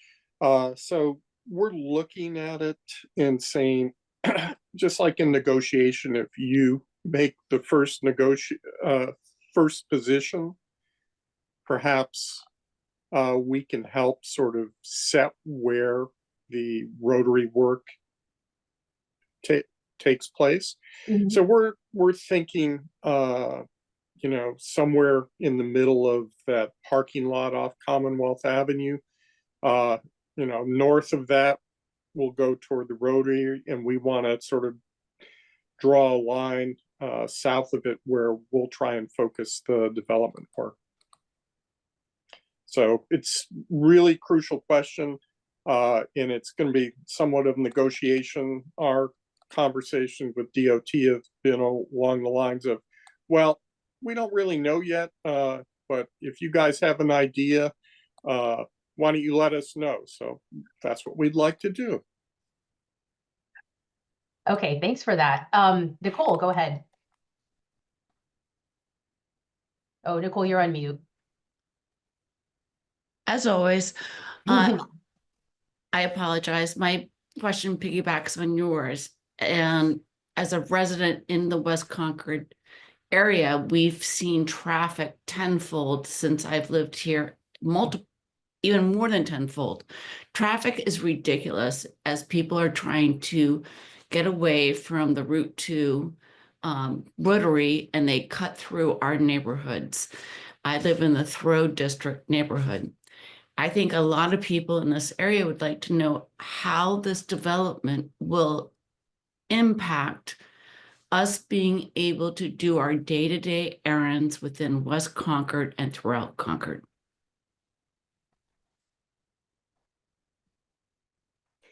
Speaker 9: So we're looking at it and saying, just like in negotiation, if you make the first first position, perhaps we can help sort of set where the rotary work takes place. So we're thinking, you know, somewhere in the middle of that parking lot off Commonwealth Avenue. You know, north of that, we'll go toward the rotary, and we want to sort of draw a line south of it where we'll try and focus the development work. So it's really crucial question, and it's going to be somewhat of negotiation. Our conversation with DOT have been along the lines of, well, we don't really know yet, but if you guys have an idea, why don't you let us know? So that's what we'd like to do.
Speaker 1: Okay, thanks for that. Nicole, go ahead. Oh, Nicole, you're on mute.
Speaker 3: As always, I apologize. My question piggybacks on yours. And as a resident in the West Concord area, we've seen traffic tenfold since I've lived here, even more than tenfold. Traffic is ridiculous as people are trying to get away from the Route 2 rotary, and they cut through our neighborhoods. I live in the Thoreau District neighborhood. I think a lot of people in this area would like to know how this development will impact us being able to do our day-to-day errands within West Concord and throughout Concord.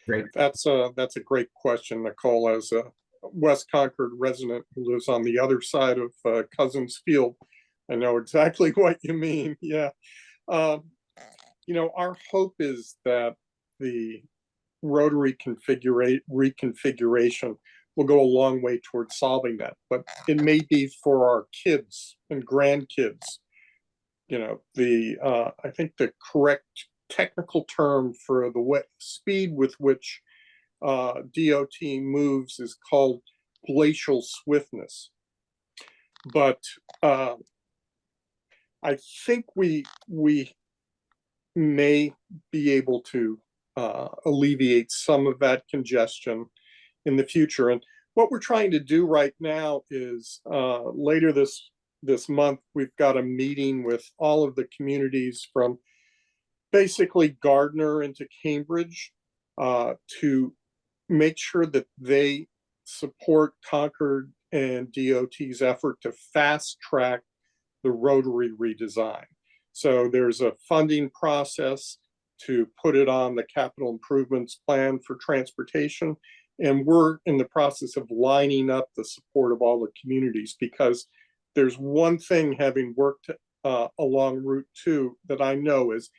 Speaker 7: Great.
Speaker 9: That's a great question, Nicole. As a West Concord resident who lives on the other side of Cousins Field, I know exactly what you mean. Yeah. You know, our hope is that the rotary reconfiguration will go a long way towards solving that, but it may be for our kids and grandkids. You know, I think the correct technical term for the speed with which DOT moves is called glacial swiftness. But I think we may be able to alleviate some of that congestion in the future. And what we're trying to do right now is later this month, we've got a meeting with all of the communities from basically Gardner into Cambridge to make sure that they support Concord and DOT's effort to fast track the rotary redesign. So there's a funding process to put it on the capital improvements plan for transportation. And we're in the process of lining up the support of all the communities, because there's one thing, having worked along Route 2, that I know is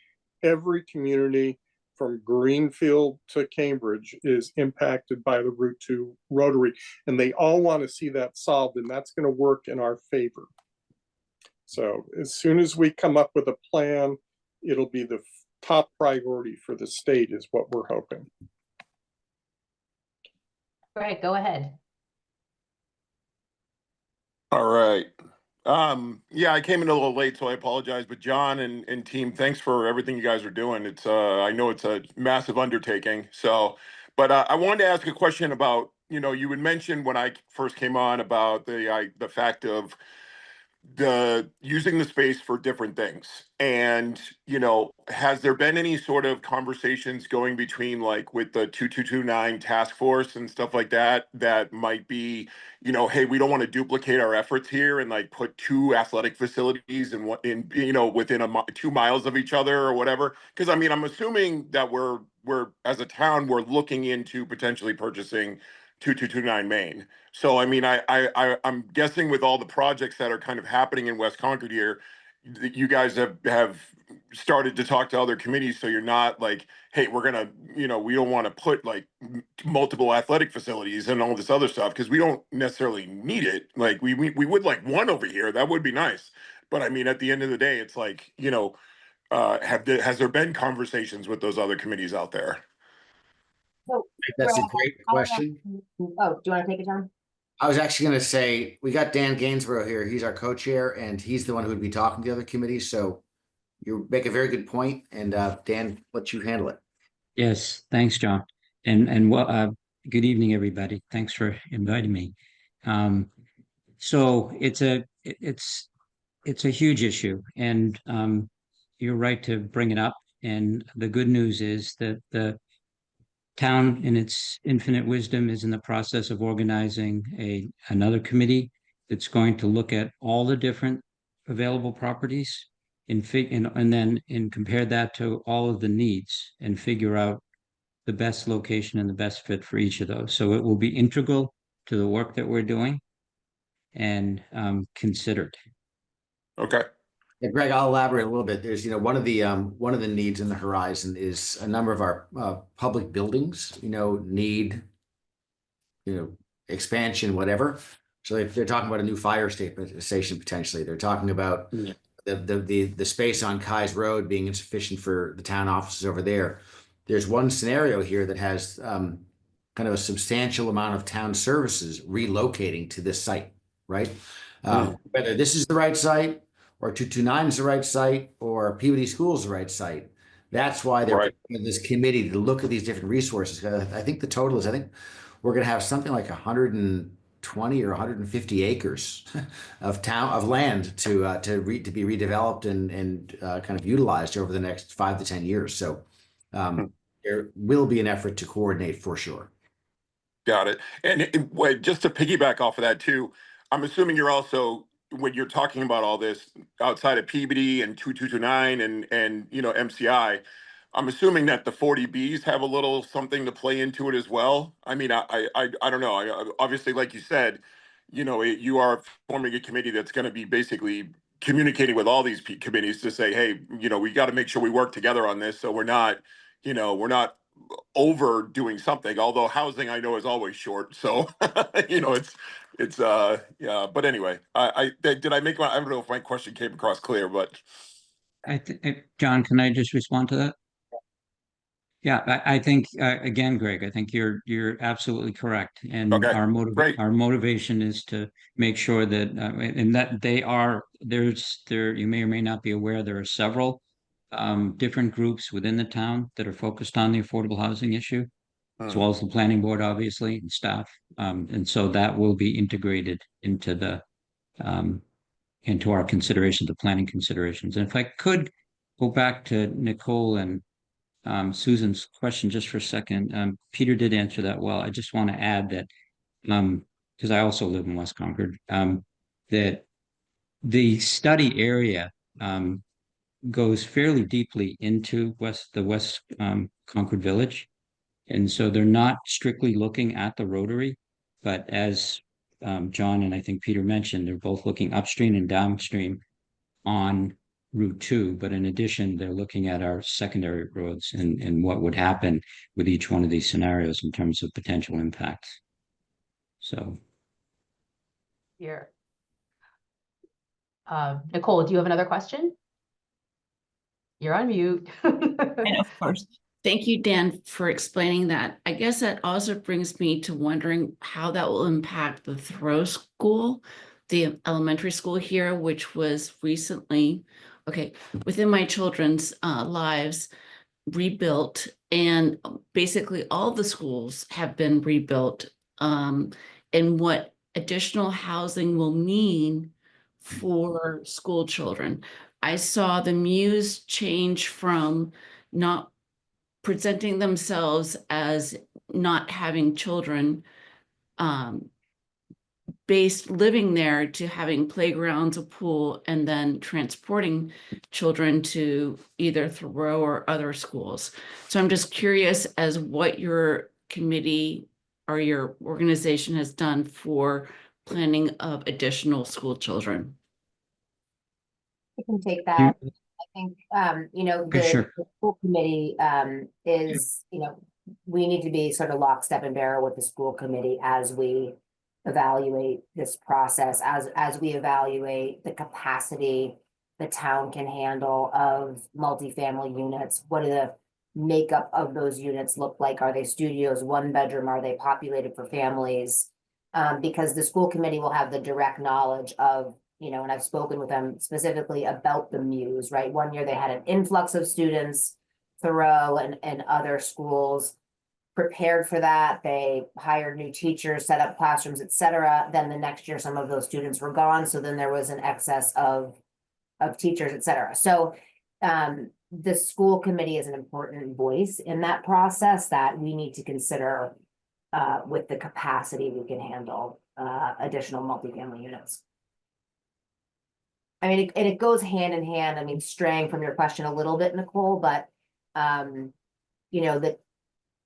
Speaker 9: every community from Greenfield to Cambridge is impacted by the Route 2 rotary, and they all want to see that solved, and that's going to work in our favor. So as soon as we come up with a plan, it'll be the top priority for the state, is what we're hoping.
Speaker 1: Greg, go ahead.
Speaker 10: All right. Yeah, I came in a little late, so I apologize. But John and team, thanks for everything you guys are doing. It's I know it's a massive undertaking. So, but I wanted to ask a question about, you had mentioned when I first came on about the fact of the using the space for different things. And has there been any sort of conversations going between, like, with the 2229 task force and stuff like that, that might be, hey, we don't want to duplicate our efforts here and like put two athletic facilities in what in within 2 miles of each other or whatever? Because I mean, I'm assuming that we're as a town, we're looking into potentially purchasing 2229 Main. So I mean, I'm guessing with all the projects that are kind of happening in West Concord here, that you guys have started to talk to other committees. So you're not like, hey, we're gonna, we don't want to put like multiple athletic facilities and all this other stuff because we don't necessarily need it. Like we would like one over here. That would be nice. But I mean, at the end of the day, it's like, has there been conversations with those other committees out there?
Speaker 8: So,
Speaker 7: That's a
Speaker 8: Greg,
Speaker 7: great
Speaker 8: I don't
Speaker 7: question.
Speaker 8: know- Oh, do you want to take it, John?
Speaker 7: I was actually going to say, we got Dan Gainsborough here. He's our co-chair, and he's the one who would be talking to the other committees. So you make a very good point, and Dan, let you handle it.
Speaker 11: Yes, thanks, John. And well, good evening, everybody. Thanks for inviting me. So it's a huge issue, and you're right to bring it up. And the good news is that the town, in its infinite wisdom, is in the process of organizing another committee that's going to look at all the different available properties and then compare that to all of the needs and figure out the best location and the best fit for each of those. So it will be integral to the work that we're doing and considered.
Speaker 10: Okay.
Speaker 7: Yeah, Greg, I'll elaborate a little bit. There's, one of the needs in the horizon is a number of our public buildings, need, expansion, whatever. So if they're talking about a new fire station potentially, they're talking about the space on Kai's Road being insufficient for the town offices over there. There's one scenario here that has kind of a substantial amount of town services relocating to this site, right? Whether this is the right site or 229 is the right site or Peabody School is the right site. That's why they're
Speaker 10: Right.
Speaker 7: in this committee to look at these different resources. I think the total is, I think we're going to have something like 120 or 150 acres of land to be redeveloped and kind of utilized over the next 5 to 10 years. So there will be an effort to coordinate for sure.
Speaker 10: Got it. And wait, just to piggyback off of that too, I'm assuming you're also, when you're talking about all this outside of Peabody and 2229 and MCI, I'm assuming that the 40Bs have a little something to play into it as well. I mean, I don't know. Obviously, like you said, you are forming a committee that's going to be basically communicating with all these committees to say, hey, we got to make sure we work together on this, so we're not overdoing something. Although housing, I know, is always short, so it's yeah. But anyway, did I make my? I don't know if my question came across clear, but
Speaker 11: John, can I just respond to that? Yeah, I think again, Greg, I think you're absolutely correct, and
Speaker 10: Okay, great.
Speaker 11: our motivation is to make sure that and that there you may or may not be aware there are several different groups within the town that are focused on the affordable housing issue, as well as the planning board, obviously, and staff, and so that will be integrated into our consideration, the planning considerations. And if I could go back to Nicole and Susan's question just for a second. Peter did answer that well. I just want to add that because I also live in West Concord, that the study area goes fairly deeply into the West Concord Village. And so they're not strictly looking at the Rotary, but as John and I think Peter mentioned, they're both looking upstream and downstream on Route 2, but in addition, they're looking at our secondary roads and what would happen with each one of these scenarios in terms of potential impacts. So,
Speaker 1: Here. Nicole, do you have another question? You're on mute.
Speaker 2: And of course.
Speaker 3: Thank you, Dan, for explaining that. I guess that also brings me to wondering how that will impact the Thoreau School, the elementary school here, which was recently, okay, within my children's lives, rebuilt. And basically all the schools have been rebuilt. And what additional housing will mean for school children. I saw the Muse change from not presenting themselves as not having children based living there to having playgrounds, a pool, and then transporting children to either Thoreau or other schools. So I'm just curious as what your committee or your organization has done for planning of additional school children.
Speaker 8: I can take that. I think, you know,
Speaker 11: Okay, sure.
Speaker 8: the school committee, is, you know, we need to be sort of lockstep and barrel with the school committee as we evaluate this process, as we evaluate the capacity the town can handle of multifamily units. What do the makeup of those units look like? Are they studios, one bedroom? Are they populated for families? Because the school committee will have the direct knowledge of, you know, and I've spoken with them specifically about the Muse, right? One year they had an influx of students, Thoreau and other schools prepared for that. They hired new teachers, set up classrooms, et cetera. Then the next year, some of those students were gone. So then there was an excess of teachers, et cetera. So the school committee is an important voice in that process that we need to consider with the capacity we can handle additional multifamily units. I mean, and it goes hand in hand, I mean, straying from your question a little bit, Nicole, but you know, that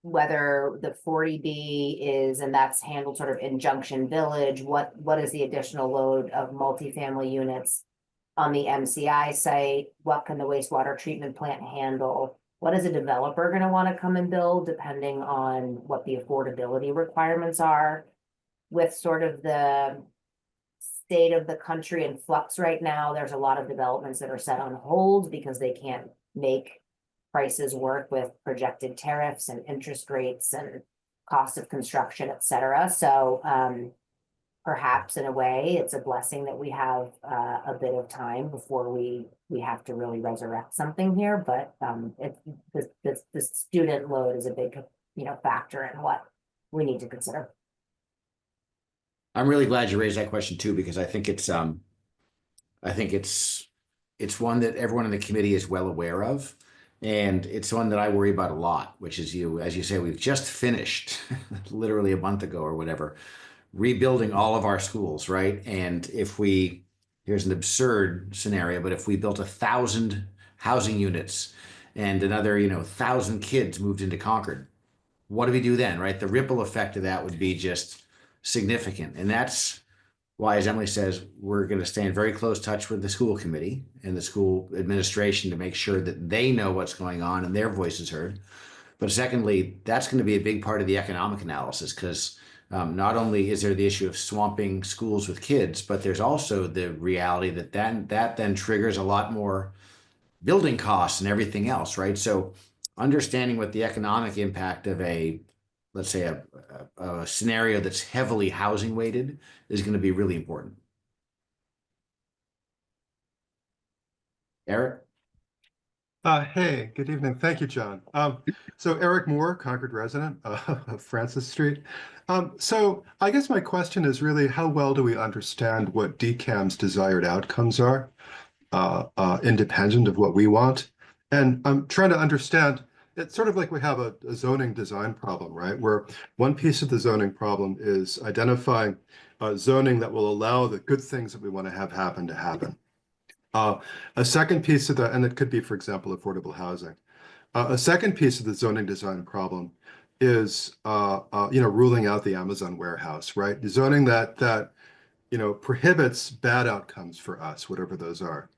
Speaker 8: whether the 40B is, and that's handled sort of in Junction Village, what is the additional load of multifamily units on the MCI site? What can the wastewater treatment plant handle? What is a developer going to want to come and build, depending on what the affordability requirements are? With sort of the state of the country in flux right now, there's a lot of developments that are set on hold because they can't make prices work with projected tariffs and interest rates and cost of construction, et cetera. So perhaps in a way, it's a blessing that we have a bit of time before we have to really resurrect something here. But the student load is a big, you know, factor in what we need to consider.
Speaker 7: I'm really glad you raised that question too, because I think it's one that everyone in the committee is well aware of. And it's one that I worry about a lot, which is as you say, we've just finished literally a month ago or whatever, rebuilding all of our schools, right? And here's an absurd scenario, but if we built 1,000 housing units and another, 1,000 kids moved into Concord, what do we do then, right? The ripple effect of that would be just significant. And that's why, as Emily says, we're going to stay in very close touch with the school committee and the school administration to make sure that they know what's going on and their voice is heard. But secondly, that's going to be a big part of the economic analysis, because not only is there the issue of swamping schools with kids, but there's also the reality that then triggers a lot more building costs and everything else, right? So understanding what the economic impact of let's say a scenario that's heavily housing weighted is going to be really important. Eric?
Speaker 12: Hey, good evening. Thank you, John. So Eric Moore, Concord resident of Francis Street. So I guess my question is really, how well do we understand what DCAM's desired outcomes are, independent of what we want? And I'm trying to understand, it's sort of like we have a zoning design problem, right? Where one piece of the zoning problem is identifying zoning that will allow the good things that we want to have happen to happen. A second piece of that, and it could be, for example, affordable housing. A second piece of the zoning design problem is, ruling out the Amazon warehouse, right? Zoning that prohibits bad outcomes for us, whatever those are.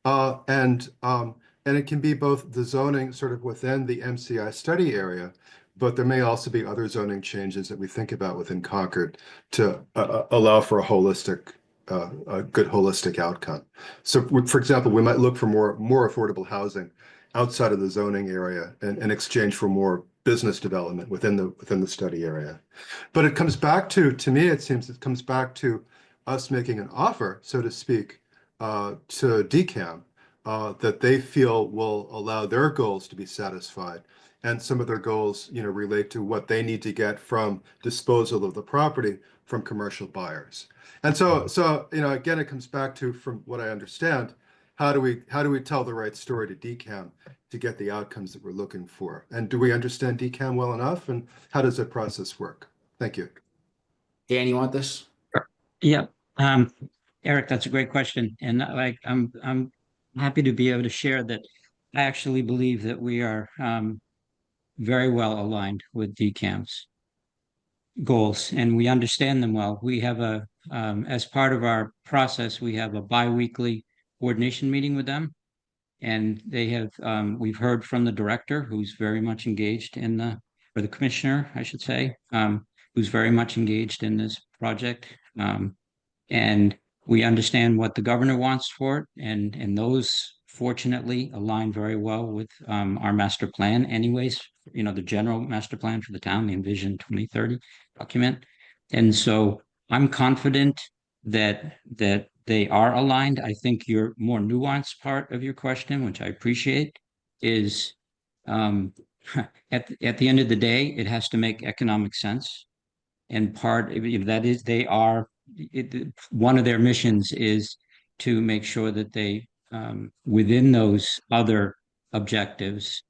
Speaker 12: And it can be both the zoning sort of within the MCI study area, but there may also be other zoning changes that we think about within Concord to allow for a good holistic outcome. So, for example, we might look for more affordable housing outside of the zoning area in exchange for more business development within the study area. But it comes back to me, it seems it comes back to us making an offer, so to speak, to DCAM that they feel will allow their goals to be satisfied. And some of their goals, relate to what they need to get from disposal of the property from commercial buyers. And so, again, it comes back to, from what I understand, how do we tell the right story to DCAM to get the outcomes that we're looking for? And do we understand DCAM well enough? And how does that process work? Thank you.
Speaker 7: Dan, you want this?
Speaker 11: Yeah, Eric, that's a great question. And I'm happy to be able to share that I actually believe that we are very well aligned with DCAM's goals and we understand them well. We have as part of our process, we have a bi-weekly coordination meeting with them. And we've heard from the director who's very much engaged or the commissioner, I should say, who's very much engaged in this project. And we understand what the governor wants for it. And those fortunately align very well with our master plan anyways, the general master plan for the town, the Envision 2030 document. And so I'm confident that they are aligned. I think your more nuanced part of your question, which I appreciate, is at the end of the day, it has to make economic sense. And part of that is one of their missions is to make sure that they, within those other objectives,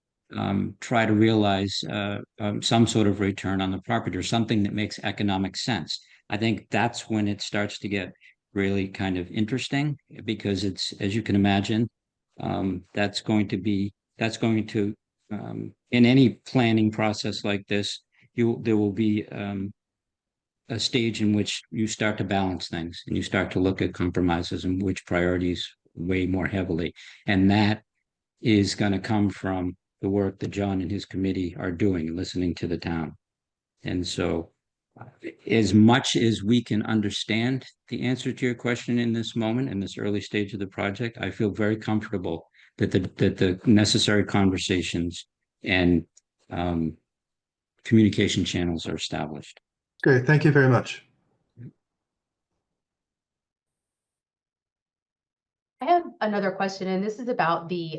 Speaker 11: try to realize some sort of return on the property or something that makes economic sense. I think that's when it starts to get really kind of interesting because it's, as you can imagine, that's going to in any planning process like this, there will be a stage in which you start to balance things and you start to look at compromises and which priorities weigh more heavily. And that is going to come from the work that John and his committee are doing, listening to the town. And so as much as we can understand the answer to your question in this moment, in this early stage of the project, I feel very comfortable that the necessary conversations and communication channels are established.
Speaker 12: Great. Thank you very much.
Speaker 1: I have another question, and this is about the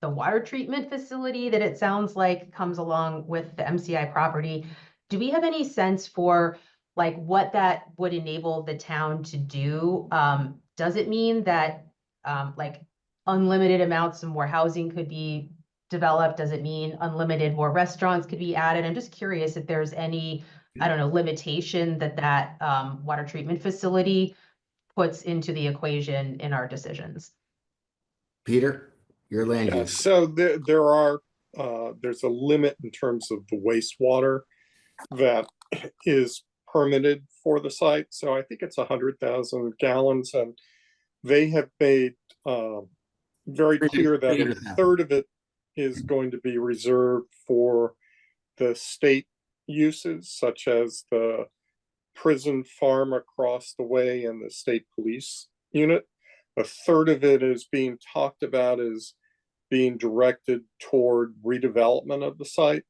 Speaker 1: water treatment facility that it sounds like comes along with the MCI property. Do we have any sense for like what that would enable the town to do? Does it mean that like unlimited amounts of more housing could be developed? Does it mean unlimited more restaurants could be added? I'm just curious if there's any, I don't know, limitation that water treatment facility puts into the equation in our decisions.
Speaker 7: Peter, your land
Speaker 9: Yeah,
Speaker 7: use.
Speaker 9: so there's a limit in terms of the wastewater that is permitted for the site. So I think it's 100,000 gallons, and they have made very clear that a third of it is going to be reserved for the state uses, such as the prison farm across the way and the state police unit. A third of it is being talked about as being directed toward redevelopment of the site.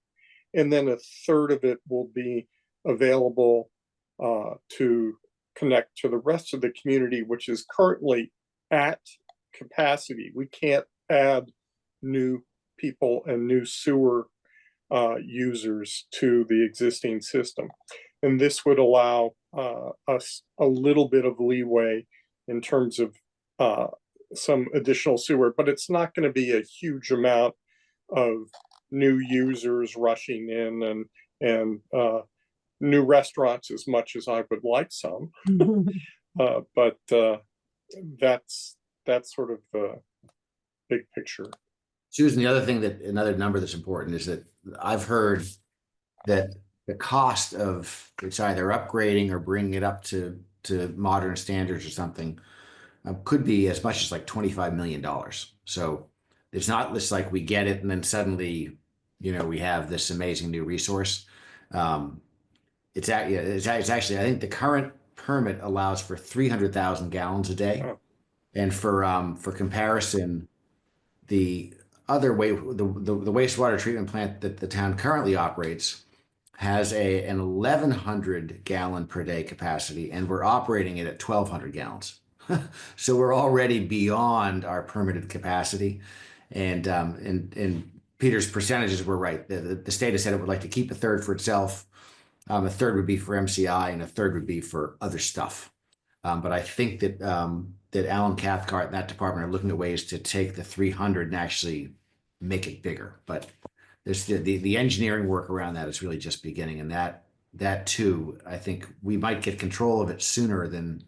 Speaker 9: And then a third of it will be available to connect to the rest of the community, which is currently at capacity. We can't add new people and new sewer users to the existing system. And this would allow us a little bit of leeway in terms of some additional sewer, but it's not going to be a huge amount of new users rushing in and new restaurants as much as I would like some. But that's sort of the big picture.
Speaker 7: Susan, another number that's important is that I've heard that the cost of it's either upgrading or bringing it up to modern standards or something could be as much as like $25 million. So it's not just like we get it and then suddenly, we have this amazing new resource. It's actually, I think the current permit allows for 300,000 gallons a day.
Speaker 9: Oh.
Speaker 7: And for comparison, the other the wastewater treatment plant that the town currently operates has an 1,100 gallon per day capacity, and we're operating it at 1,200 gallons. So we're already beyond our permitted capacity, and Peter's percentages were right. The state has said it would like to keep a third for itself, a third would be for MCI, and a third would be for other stuff. But I think that that Alan Cathcart and that department are looking at ways to take the 300 and actually make it bigger. But there's the engineering work around that is really just beginning, and that too, I think we might get control of it sooner than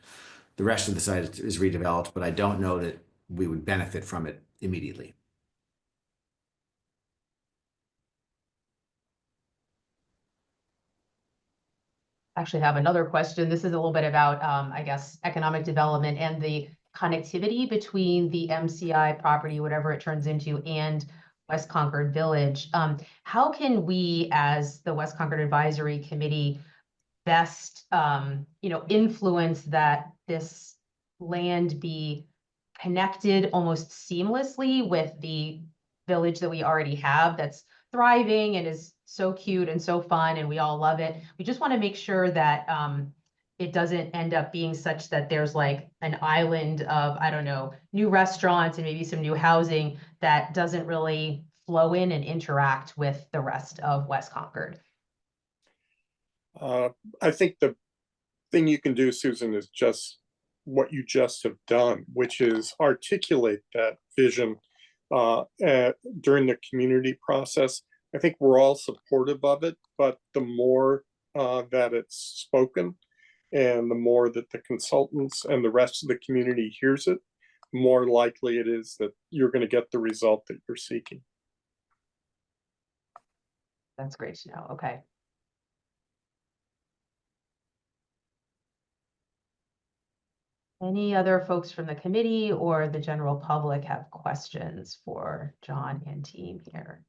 Speaker 7: the rest of the site is redeveloped. But I don't know that we would benefit from it immediately.
Speaker 1: Actually have another question. This is a little bit about, I guess, economic development and the connectivity between the MCI property, whatever it turns into, and West Concord Village. How can we, as the West Concord Advisory Committee, best, influence that this land be connected almost seamlessly with the village that we already have that's thriving and is so cute and so fun and we all love it. We just want to make sure that it doesn't end up being such that there's like an island of, I don't know, new restaurants and maybe some new housing that doesn't really flow in and interact with the rest of West Concord.
Speaker 9: I think the thing you can do, Susan, is just what you just have done, which is articulate that vision during the community process. I think we're all supportive of it, but the more that it's spoken and the more that the consultants and the rest of the community hears it, more likely it is that you're going to get the result that you're seeking.
Speaker 1: That's great to know. Okay. Any other folks from the committee or the general public have questions for John and team here?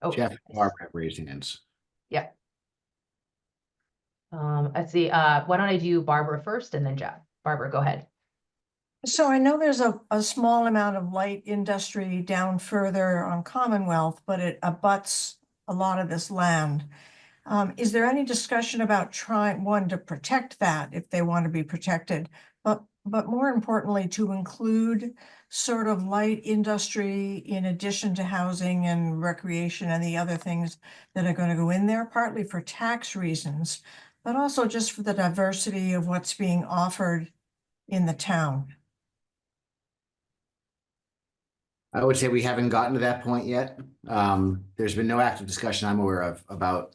Speaker 1: Oh,
Speaker 7: Jeff, Barbara raising hands.
Speaker 1: yeah. Let's see. Why don't I do Barbara first and then Jeff? Barbara, go ahead.
Speaker 2: So I know there's a small amount of light industry down further on Commonwealth, but it abuts a lot of this land. Is there any discussion about trying, one, to protect that if they want to be protected, but more importantly, to include sort of light industry in addition to housing and recreation and the other things that are going to go in there, partly for tax reasons, but also just for the diversity of what's being offered in the town?
Speaker 7: I would say we haven't gotten to that point yet. There's been no active discussion I'm aware of about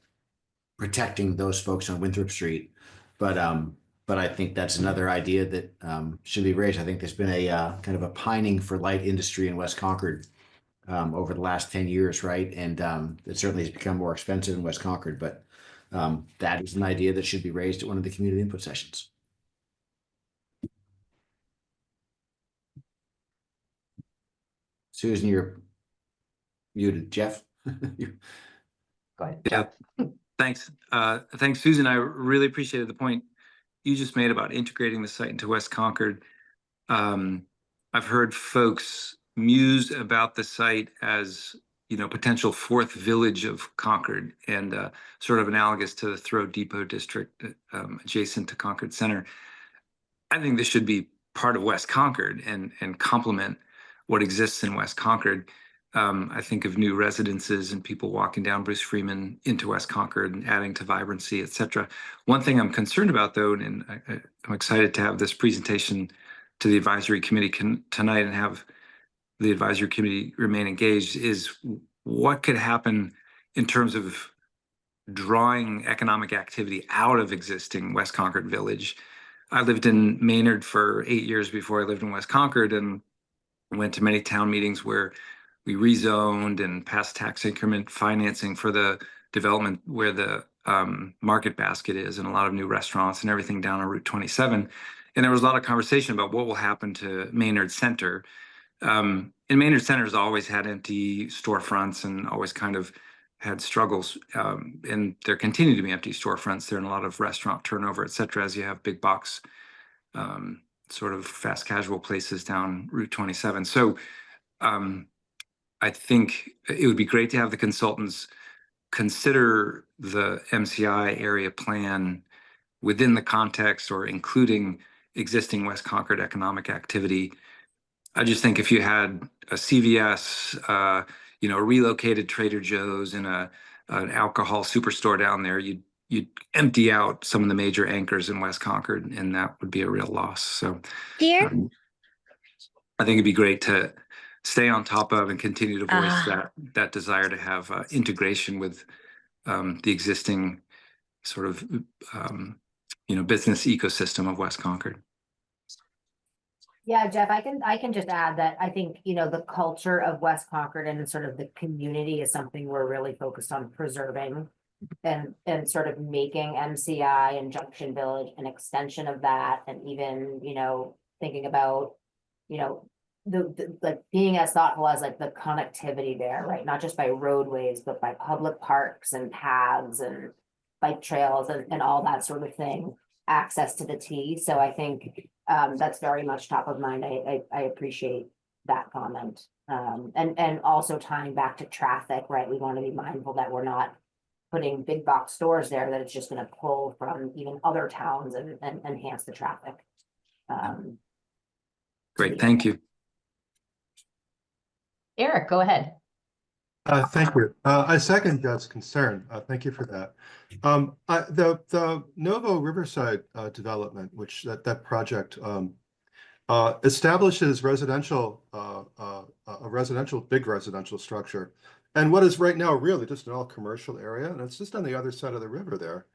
Speaker 7: protecting those folks on Winthrop Street, but I think that's another idea that should be raised. I think there's been a kind of a pining for light industry in West Concord over the last 10 years, right? And it certainly has become more expensive in West Concord, but that is an idea that should be raised at one of the community input sessions. Susan, you're muted. Jeff?
Speaker 1: Go ahead.
Speaker 13: Yeah, thanks. Thanks, Susan. I really appreciated the point you just made about integrating the site into West Concord. I've heard folks muse about the site as, potential fourth village of Concord and sort of analogous to the Thoreau Depot district adjacent to Concord Center. I think this should be part of West Concord and complement what exists in West Concord. I think of new residences and people walking down Bruce Freeman into West Concord and adding to vibrancy, et cetera. One thing I'm concerned about, though, and I'm excited to have this presentation to the advisory committee tonight and have the advisory committee remain engaged, is what could happen in terms of drawing economic activity out of existing West Concord Village. I lived in Maynard for 8 years before I lived in West Concord, and went to many town meetings where we rezoned and passed tax increment financing for the development where the market basket is, and a lot of new restaurants and everything down on Route 27. And there was a lot of conversation about what will happen to Maynard Center. And Maynard Center has always had empty storefronts and always kind of had struggles. And there continue to be empty storefronts. There are a lot of restaurant turnover, et cetera, as you have big box sort of fast casual places down Route 27. So I think it would be great to have the consultants consider the MCI area plan within the context or including existing West Concord economic activity. I just think if you had a CVS, you know, a relocated Trader Joe's and an alcohol superstore down there, you'd empty out some of the major anchors in West Concord, and that would be a real loss. So
Speaker 4: Here?
Speaker 13: I think it'd be great to stay on top of and continue to voice that desire to have integration with the existing sort of you know, business ecosystem of West Concord.
Speaker 8: Yeah, Jeff, I can just add that I think, you know, the culture of West Concord and sort of the community is something we're really focused on preserving and sort of making MCI and Junction Village an extension of that, and even, you know, thinking about, you know, the like being as thoughtful as like the connectivity there, right? Not just by roadways, but by public parks and paths and bike trails and all that sort of thing, access to the T. So I think that's very much top of mind. I appreciate that comment. And also tying back to traffic, right? We want to be mindful that we're not putting big box stores there, that it's just going to pull from even other towns and enhance the traffic.
Speaker 13: Great, thank you.
Speaker 1: Eric, go ahead.
Speaker 12: Thank you. I second Jeff's concern. Thank you for that. The Novo Riverside development, which that project establishes residential, big residential structure, and what is right now really just an all commercial area, and it's just on the other side of the river there.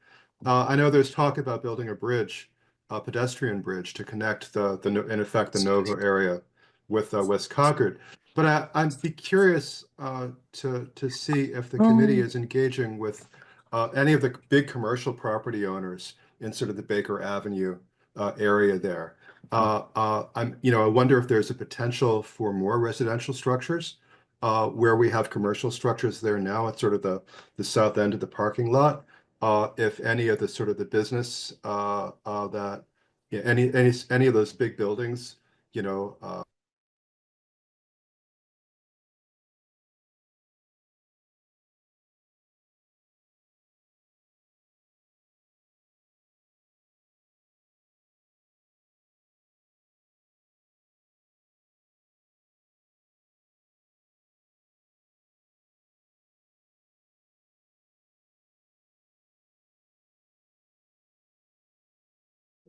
Speaker 12: I know there's talk about building a bridge, a pedestrian bridge, to connect in effect the Novo area with West Concord. But I'd be curious to see if the committee is engaging with any of the big commercial property owners in sort of the Baker Avenue area there. You know, I wonder if there's a potential for more residential structures where we have commercial structures there now at sort of the south end of the parking lot. If any of the sort of the business that, yeah, any of those big buildings, you know,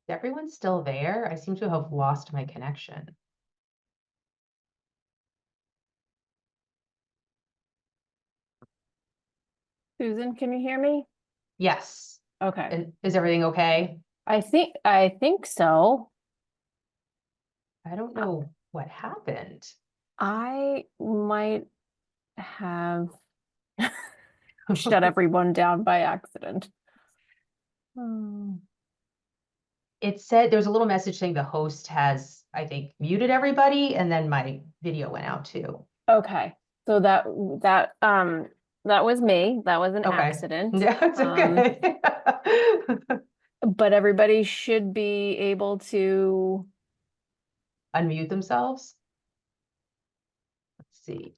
Speaker 1: Is everyone still there? I seem to have lost my connection.
Speaker 14: Susan, can you hear me?
Speaker 1: Yes.
Speaker 14: Okay.
Speaker 1: And is everything okay?
Speaker 14: I think so.
Speaker 1: I don't know what happened.
Speaker 14: I might have shut everyone down by accident.
Speaker 1: It said there was a little message saying the host has, I think, muted everybody, and then my video went out too.
Speaker 14: Okay. So that was me. That was an
Speaker 1: Okay.
Speaker 14: accident.
Speaker 1: Yeah, it's okay.
Speaker 14: But everybody should be able to
Speaker 1: Unmute themselves. Let's see.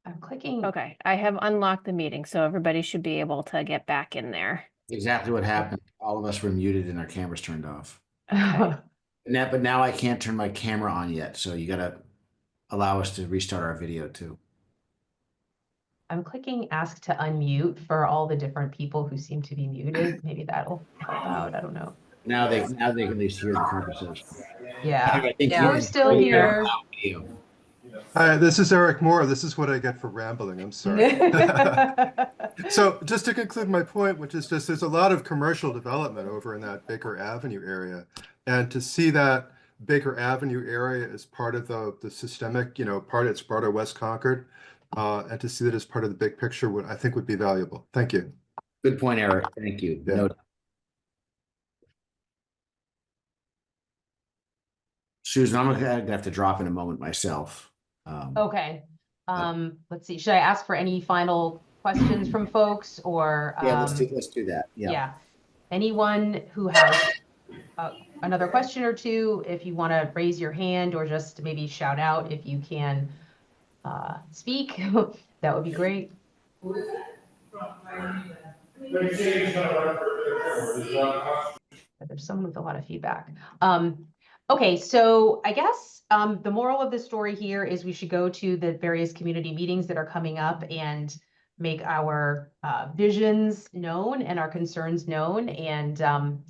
Speaker 1: I'm clicking.
Speaker 14: Okay, I have unlocked the meeting, so everybody should be able to get back in there.
Speaker 7: Exactly what happened. All of us were muted and our cameras turned off.
Speaker 14: Okay.
Speaker 7: But now I can't turn my camera on yet, so you gotta allow us to restart our video too.
Speaker 1: I'm clicking ask to unmute for all the different people who seem to be muted. Maybe that'll help out. I don't know.
Speaker 7: Now they can at least hear the conversation.
Speaker 1: Yeah.
Speaker 7: I think
Speaker 1: We're still here.
Speaker 12: This is Eric Moore. This is what I get for rambling. I'm sorry. So just to conclude my point, which is just there's a lot of commercial development over in that Baker Avenue area. And to see that Baker Avenue area as part of the systemic, you know, it's part of West Concord, and to see that as part of the big picture I think would be valuable. Thank you.
Speaker 7: Good point, Eric. Thank you.
Speaker 12: Yeah.
Speaker 7: No. Susan, I'm gonna have to drop in a moment myself.
Speaker 1: Okay. Let's see. Should I ask for any final questions from folks or?
Speaker 7: Yeah, let's do that. Yeah.
Speaker 1: Anyone who has another question or two, if you want to raise your hand or just maybe shout out if you can speak, that would be great. There's someone with a lot of feedback. Okay, so I guess the moral of the story here is we should go to the various community meetings that are coming up and make our visions known and our concerns known. And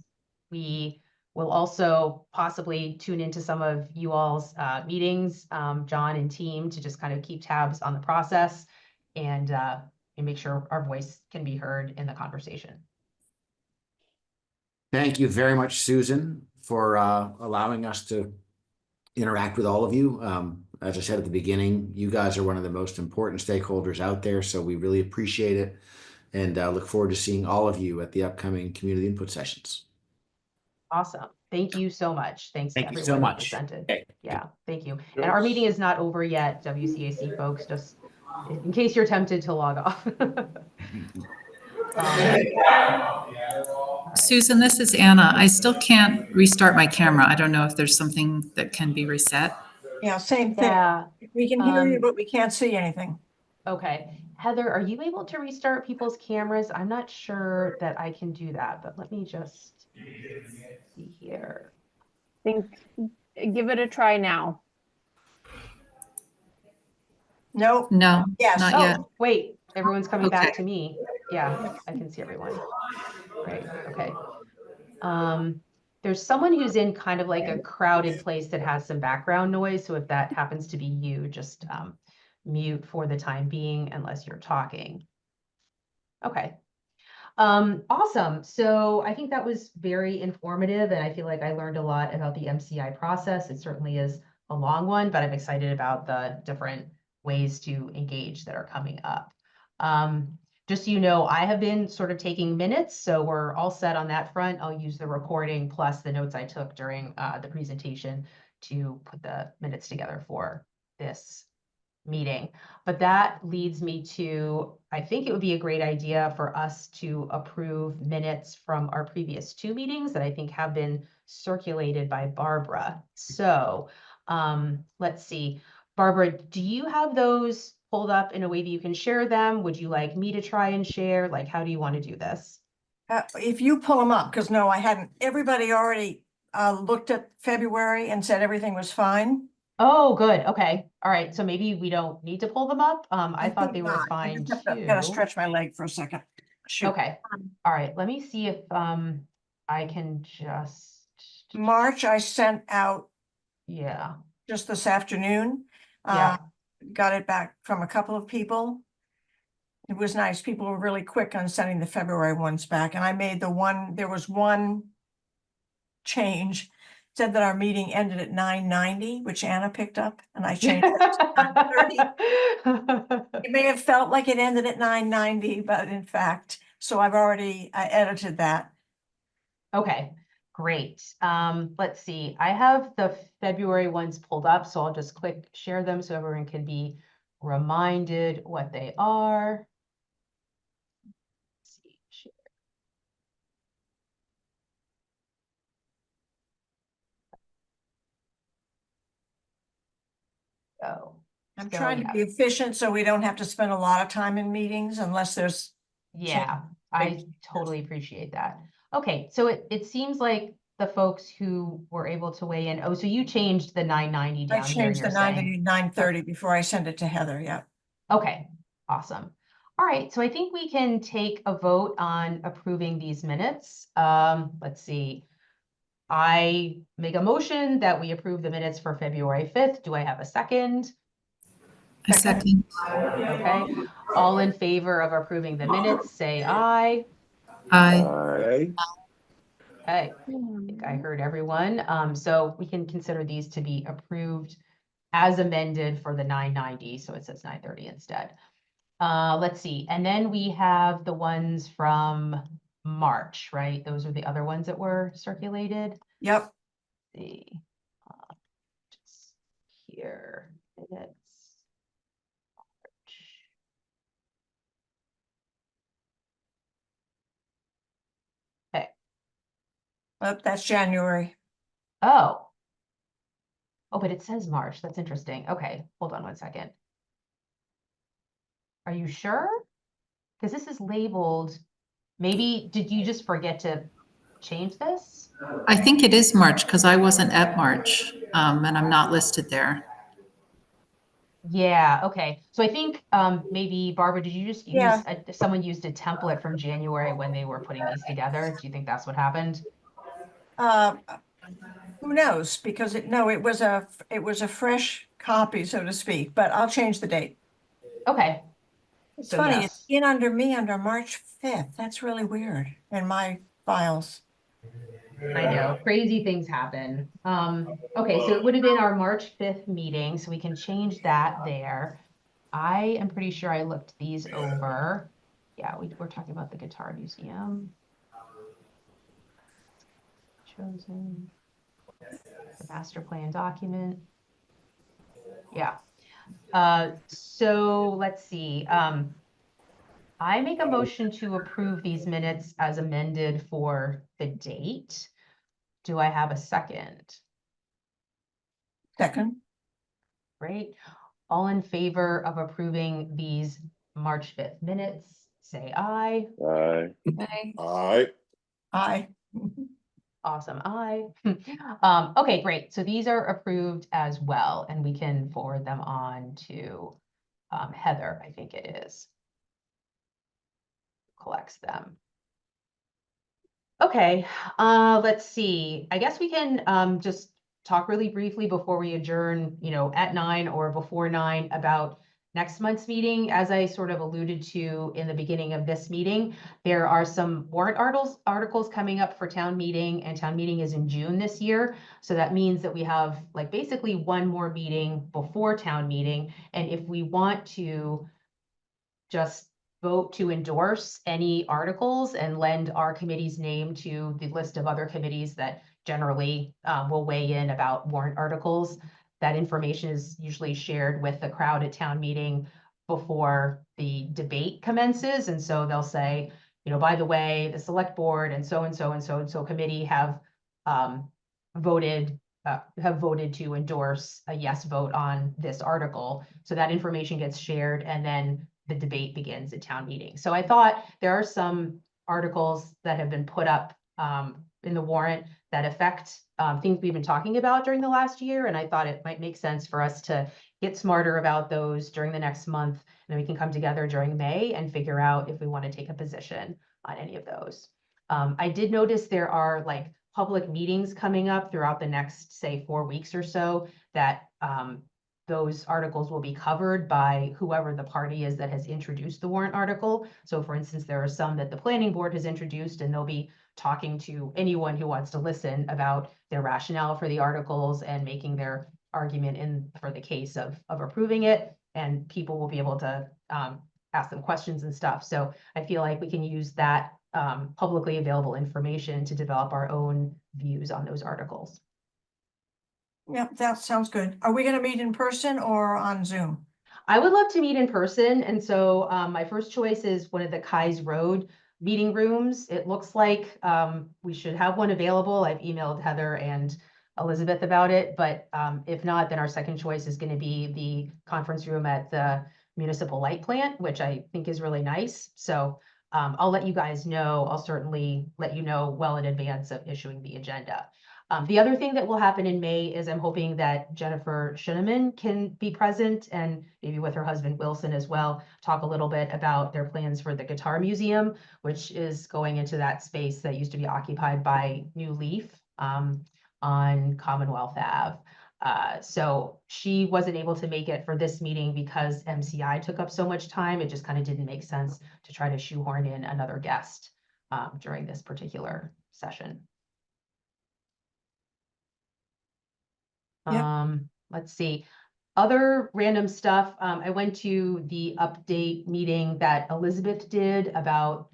Speaker 1: we will also possibly tune into some of you all's meetings, John and team, to just kind of keep tabs on the process and make sure our voice can be heard in the conversation.
Speaker 7: Thank you very much, Susan, for allowing us to interact with all of you. As I said at the beginning, you guys are one of the most important stakeholders out there, so we really appreciate it and look forward to seeing all of you at the upcoming community input sessions.
Speaker 1: Awesome. Thank you so much. Thanks to
Speaker 7: Thank you so
Speaker 1: everyone who
Speaker 7: much.
Speaker 1: presented.
Speaker 7: Okay.
Speaker 1: Yeah, thank you. And our meeting is not over yet, WCAC folks, just in case you're tempted to log off.
Speaker 15: Susan, this is Anna. I still can't restart my camera. I don't know if there's something that can be reset.
Speaker 2: Yeah, same thing.
Speaker 1: Yeah,
Speaker 2: We can hear you, but we can't see anything.
Speaker 1: okay. Heather, are you able to restart people's cameras? I'm not sure that I can do that, but let me just see here.
Speaker 14: Give it a try now.
Speaker 2: Nope.
Speaker 15: No,
Speaker 2: Yes.
Speaker 15: not yet.
Speaker 1: Oh, wait, everyone's coming back
Speaker 15: Okay.
Speaker 1: to me. Yeah, I can see everyone. Great, okay. There's someone who's in kind of like a crowded place that has some background noise. So if that happens to be you, just mute for the time being unless you're talking. Okay. Awesome. So I think that was very informative, and I feel like I learned a lot about the MCI process. It certainly is a long one, but I'm excited about the different ways to engage that are coming up. Just so you know, I have been sort of taking minutes, so we're all set on that front. I'll use the recording plus the notes I took during the presentation to put the minutes together for this meeting. But that leads me to, I think it would be a great idea for us to approve minutes from our previous two meetings that I think have been circulated by Barbara. So let's see. Barbara, do you have those pulled up in a way that you can share them? Would you like me to try and share? Like, how do you want to do this?
Speaker 2: If you pull them up, because no, I hadn't. Everybody already looked at February and said everything was fine.
Speaker 1: Oh, good. Okay. All right. So maybe we don't need to pull them up. I thought
Speaker 2: think
Speaker 1: they were
Speaker 2: not. I
Speaker 1: fine
Speaker 2: just
Speaker 1: too.
Speaker 2: gotta stretch my leg for a second. Shoot.
Speaker 1: Okay. All right. Let me see if I can just.
Speaker 2: March, I sent out
Speaker 1: Yeah.
Speaker 2: just this afternoon.
Speaker 1: Yeah.
Speaker 2: Got it back from a couple of people. It was nice. People were really quick on sending the February ones back, and I made there was one change. Said that our meeting ended at 9:90, which Anna picked up, and I changed it to 9:30. It may have felt like it ended at 9:90, but in fact, so I've already edited that.
Speaker 1: Okay, great. Let's see. I have the February ones pulled up, so I'll just click share them so everyone can be reminded what they are. Let's see, share. Oh,
Speaker 2: I'm
Speaker 1: so
Speaker 2: trying to
Speaker 1: yeah.
Speaker 2: be efficient so we don't have to spend a lot of time in meetings unless there's.
Speaker 1: Yeah, I totally appreciate that. Okay, so it seems like the folks who were able to weigh in, oh, so you changed the 990
Speaker 2: I
Speaker 1: down here,
Speaker 2: changed the
Speaker 1: you're
Speaker 2: 9
Speaker 1: saying.
Speaker 2: to 9:30 before I send it to Heather, yeah.
Speaker 1: Okay, awesome. All right, so I think we can take a vote on approving these minutes. Let's see. I make a motion that we approve the minutes for February 5th. Do I have a second?
Speaker 15: A second.
Speaker 1: Okay, all in favor of approving the minutes, say aye.
Speaker 15: Aye.
Speaker 1: Okay, I think I heard everyone. So we can consider these to be approved as amended for the 990, so it says 930 instead. Let's see, and then we have the ones from March, right? Those are the other ones that were circulated.
Speaker 2: Yep.
Speaker 1: Let's see, just here, minutes. Okay.
Speaker 2: Oh, that's January.
Speaker 1: Oh. Oh, but it says March. That's interesting. Okay, hold on one second. Are you sure? Because this is labeled, maybe, did you just forget to change this?
Speaker 15: I think it is March because I wasn't at March, and I'm not listed there.
Speaker 1: Yeah, okay. So I think maybe Barbara, did you just
Speaker 2: Yeah.
Speaker 1: use someone used a template from January when they were putting these together? Do you think that's what happened?
Speaker 2: Uh, who knows? Because it was a fresh copy, so to speak, but I'll change the date.
Speaker 1: Okay.
Speaker 2: It's
Speaker 1: So
Speaker 2: funny, it's
Speaker 1: yes.
Speaker 2: in under me under March 5th. That's really weird in my files.
Speaker 1: I know, crazy things happen. Okay, so it would have been our March 5th meeting, so we can change that there. I am pretty sure I looked these over. Yeah, we're talking about the Guitar Museum. Chosen. The master plan document. Yeah. So let's see. I make a motion to approve these minutes as amended for the date. Do I have a second?
Speaker 2: Second.
Speaker 1: Great. All in favor of approving these March 5th minutes, say aye.
Speaker 6: Aye.
Speaker 10: All right.
Speaker 2: Aye.
Speaker 1: Awesome, aye. Okay, great. So these are approved as well, and we can forward them on to Heather, I think it is. Collects them. Okay, let's see. I guess we can just talk really briefly before we adjourn, at 9 or before 9 about next month's meeting. As I sort of alluded to in the beginning of this meeting, there are some warrant articles coming up for town meeting, and town meeting is in June this year. So that means that we have like basically one more meeting before town meeting. And if we want to just vote to endorse any articles and lend our committee's name to the list of other committees that generally will weigh in about warrant articles. That information is usually shared with the crowd at town meeting before the debate commences. And so they'll say, by the way, the select board and so and so and so and so committee have voted to endorse a yes vote on this article. So that information gets shared, and then the debate begins at town meeting. So I thought there are some articles that have been put up in the warrant that affect things we've been talking about during the last year. And I thought it might make sense for us to get smarter about those during the next month. And then we can come together during May and figure out if we want to take a position on any of those. I did notice there are like public meetings coming up throughout the next, say, 4 weeks or so that those articles will be covered by whoever the party is that has introduced the warrant article. So for instance, there are some that the planning board has introduced, and they'll be talking to anyone who wants to listen about their rationale for the articles and making their argument for the case of approving it. And people will be able to ask them questions and stuff. So I feel like we can use that publicly available information to develop our own views on those articles.
Speaker 2: Yep, that sounds good. Are we gonna meet in person or on Zoom?
Speaker 1: I would love to meet in person, and so my first choice is one of the Kai's Road meeting rooms. It looks like we should have one available. I've emailed Heather and Elizabeth about it, but if not, then our second choice is going to be the conference room at the municipal light plant, which I think is really nice. So I'll let you guys know. I'll certainly let you know well in advance of issuing the agenda. The other thing that will happen in May is I'm hoping that Jennifer Schuneman can be present, and maybe with her husband Wilson as well, talk a little bit about their plans for the Guitar Museum, which is going into that space that used to be occupied by New Leaf on Commonwealth Ave. So she wasn't able to make it for this meeting because MCI took up so much time. It just kind of didn't make sense to try to shoehorn in another guest during this particular session.
Speaker 2: Yep.
Speaker 1: Let's see. Other random stuff. I went to the update meeting that Elizabeth did about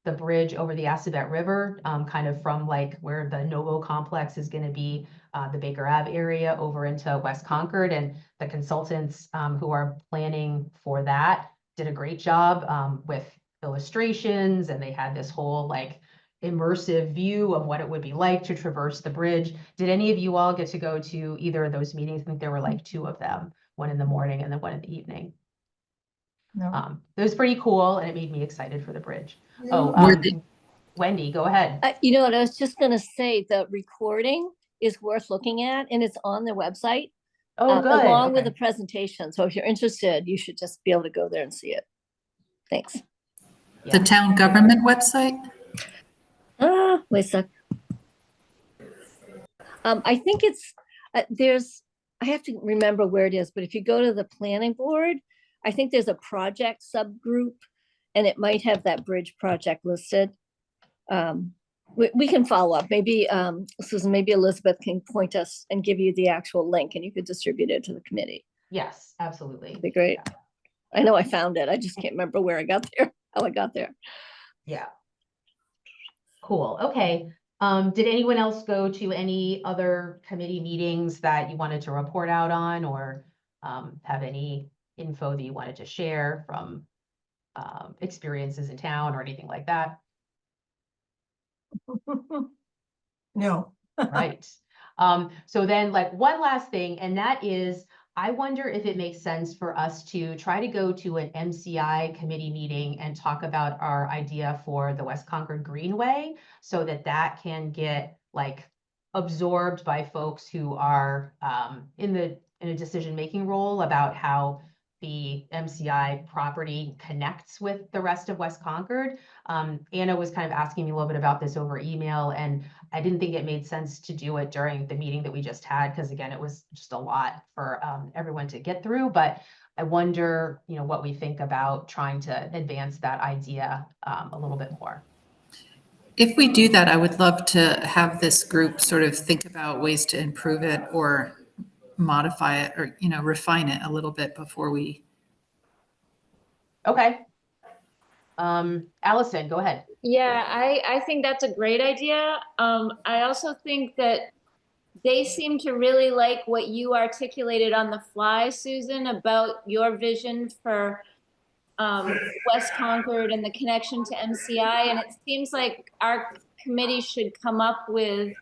Speaker 1: the bridge over the Assabet River, kind of from like where the Novo complex is going to be, the Baker Ave area over into West Concord. And the consultants who are planning for that did a great job with illustrations, and they had this whole like immersive view of what it would be like to traverse the bridge. Did any of you all get to go to either of those meetings? I think there were like 2 of them, one in the morning and then one in the evening.
Speaker 2: No.
Speaker 1: It was pretty cool and it made me excited for the bridge. Oh,
Speaker 15: Were the-
Speaker 1: Wendy, go ahead.
Speaker 16: You know what, I was just gonna say, the recording is worth looking at and it's on their website.
Speaker 1: Oh, good.
Speaker 16: Along with
Speaker 1: Okay.
Speaker 16: the presentation. So if you're interested, you should just be able to go there and see it. Thanks.
Speaker 15: The
Speaker 1: Yeah.
Speaker 15: town government website?
Speaker 16: Wait a sec. I think it's, I have to remember where it is, but if you go to the planning board, I think there's a project subgroup and it might have that bridge project listed. We can follow up. Maybe, Susan, maybe Elizabeth can point us and give you the actual link and you could distribute it to the committee.
Speaker 1: Yes, absolutely.
Speaker 16: That'd be great. I know I found it. I just can't remember where I got there, how I got there.
Speaker 1: Yeah. Cool. Okay. Did anyone else go to any other committee meetings that you wanted to report out on or have any info that you wanted to share from experiences in town or anything like that?
Speaker 2: No.
Speaker 1: Right. So then like one last thing, and that is, I wonder if it makes sense for us to try to go to an MCI committee meeting and talk about our idea for the West Concord Greenway so that that can get like absorbed by folks who are in a decision-making role about how the MCI property connects with the rest of West Concord. Anna was kind of asking me a little bit about this over email, and I didn't think it made sense to do it during the meeting that we just had, because again, it was just a lot for everyone to get through. But I wonder, what we think about trying to advance that idea a little bit more.
Speaker 15: If we do that, I would love to have this group sort of think about ways to improve it or modify it or, refine it a little bit before we.
Speaker 1: Okay. Allison, go ahead.
Speaker 4: Yeah, I think that's a great idea. I also think that they seem to really like what you articulated on the fly, Susan, about your vision for West Concord and the connection to MCI. And it seems like our committee should come up with,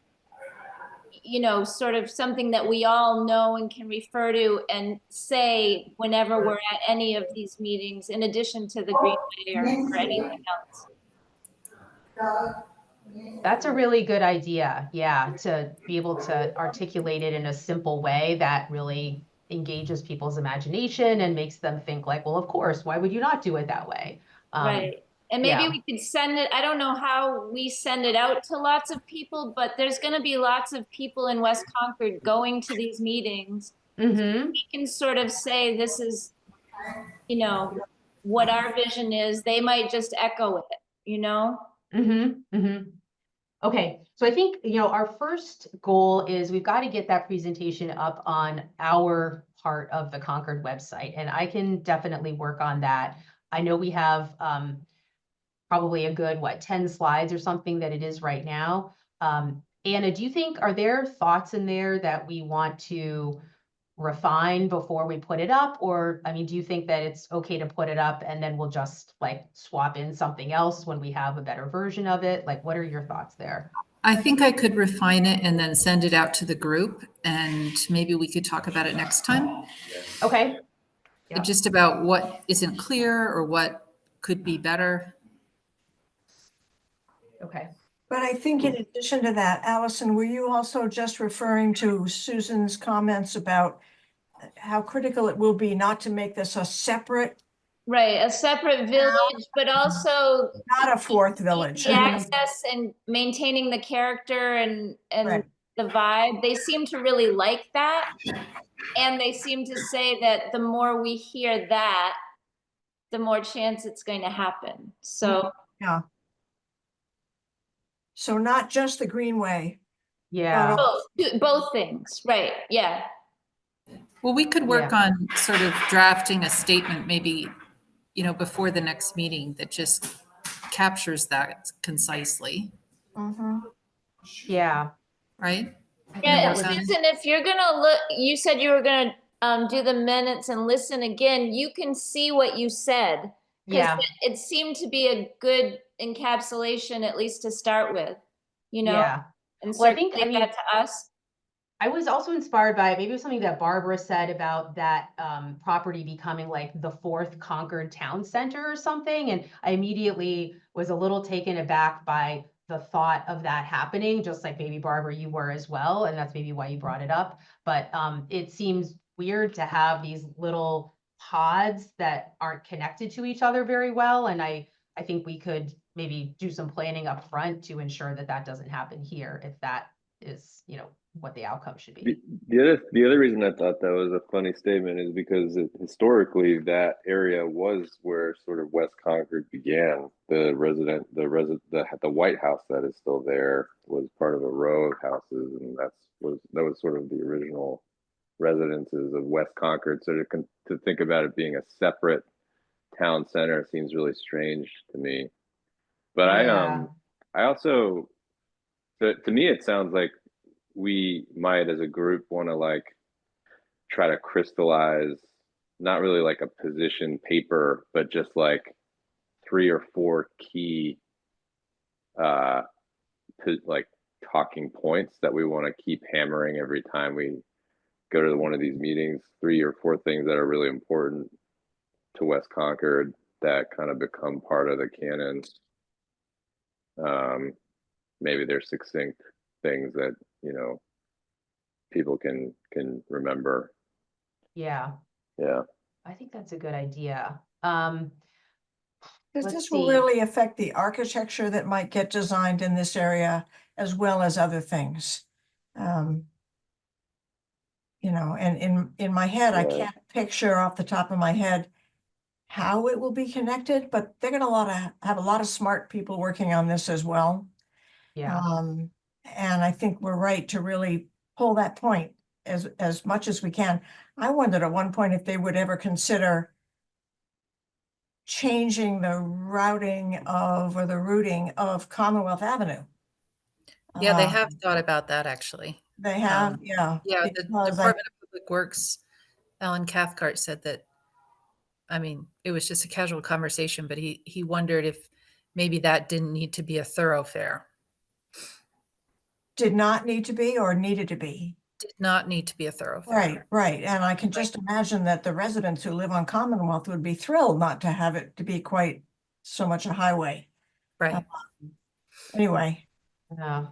Speaker 4: sort of something that we all know and can refer to and say whenever we're at any of these meetings, in addition to the Greenway or anything else.
Speaker 1: That's a really good idea. Yeah, to be able to articulate it in a simple way that really engages people's imagination and makes them think like, well, of course, why would you not do it that way?
Speaker 4: Right. And maybe
Speaker 1: yeah.
Speaker 4: we could send it, I don't know how we send it out to lots of people, but there's going to be lots of people in West Concord going to these meetings.
Speaker 1: Mm-hmm.
Speaker 4: We can sort of say, this is, what our vision is. They might just echo it,
Speaker 1: Mm-hmm. Mm-hmm. Okay, so I think, our first goal is we've got to get that presentation up on our part of the Concord website, and I can definitely work on that. I know we have probably a good, 10 slides or something that it is right now. Anna, do you think, are there thoughts in there that we want to refine before we put it up? Or, do you think that it's okay to put it up and then we'll just swap in something else when we have a better version of it? What are your thoughts there?
Speaker 15: I think I could refine it and then send it out to the group and maybe we could talk about it next time.
Speaker 1: Okay. Yep.
Speaker 15: Just about what isn't clear or what could be better.
Speaker 1: Okay.
Speaker 2: But I think in addition to that, Allison, were you also just referring to Susan's comments about how critical it will be not to make this a separate,
Speaker 4: Right, a separate village, but also
Speaker 2: not a fourth village?
Speaker 4: the access and maintaining the character and
Speaker 2: Right.
Speaker 4: the vibe. They seem to really like that. And they seem to say that the more we hear that, the more chance it's going to happen. So
Speaker 2: Yeah. So not just the Greenway.
Speaker 1: Yeah.
Speaker 4: both things, right? Yeah.
Speaker 15: Well, we could work on sort of drafting a statement, maybe, before the next meeting that just captures that concisely.
Speaker 2: Mm-hmm.
Speaker 1: Yeah.
Speaker 15: Right?
Speaker 4: Yeah, Susan, if you're gonna look, you said you were gonna do the minutes and listen again, you can see what you said.
Speaker 1: Yeah.
Speaker 4: It seemed to be a good encapsulation, at least to start with, you know?
Speaker 1: Yeah.
Speaker 4: And
Speaker 1: Well, I think,
Speaker 4: circulate that to us.
Speaker 1: I was also inspired by maybe it was something that Barbara said about that property becoming like the 4th Concord town center or something. And I immediately was a little taken aback by the thought of that happening, just like maybe Barbara, you were as well. And that's maybe why you brought it up. But it seems weird to have these little pods that aren't connected to each other very well. And I think we could maybe do some planning up front to ensure that that doesn't happen here, if that is, you know, what the outcome should be.
Speaker 6: The other reason I thought that was a funny statement is because historically that area was where sort of West Concord began. The White House that is still there was part of a row of houses, and that was sort of the original residences of West Concord. So to think about it being a separate town center seems really strange to me. But
Speaker 1: Yeah.
Speaker 6: I also, to me it sounds like we might as a group want to like try to crystallize not really like a position paper, but just like 3 or 4 key like talking points that we want to keep hammering every time we go to one of these meetings. 3 or 4 things that are really important to West Concord that kind of become part of the canon. Maybe they're succinct things that, you know, people can remember.
Speaker 1: Yeah.
Speaker 6: Yeah.
Speaker 1: I think that's a good idea.
Speaker 2: Because
Speaker 1: Let's
Speaker 2: this will
Speaker 1: see.
Speaker 2: really affect the architecture that might get designed in this area as well as other things. You know, and in my head, I
Speaker 6: Right.
Speaker 2: can't picture off the top of my head how it will be connected, but they're gonna have a lot of smart people working on this as well.
Speaker 1: Yeah.
Speaker 2: And I think we're right to really pull that point as much as we can. I wondered at one point if they would ever consider changing the routing of, or the routing of Commonwealth Avenue.
Speaker 15: Yeah, they
Speaker 2: Uh,
Speaker 15: have thought about that actually.
Speaker 2: They have, yeah.
Speaker 15: Yeah, the
Speaker 2: because
Speaker 15: Department of Public Works, Alan Cathcart said that, I mean, it was just a casual conversation, but he wondered if maybe that didn't need to be a thoroughfare.
Speaker 2: Did not need to be or needed to be.
Speaker 15: Did not need to be a thoroughfare.
Speaker 2: Right, right. And I can just imagine that the residents who live on Commonwealth would be thrilled not to have it to be quite so much a highway.
Speaker 15: Right.
Speaker 2: Anyway,
Speaker 1: Yeah.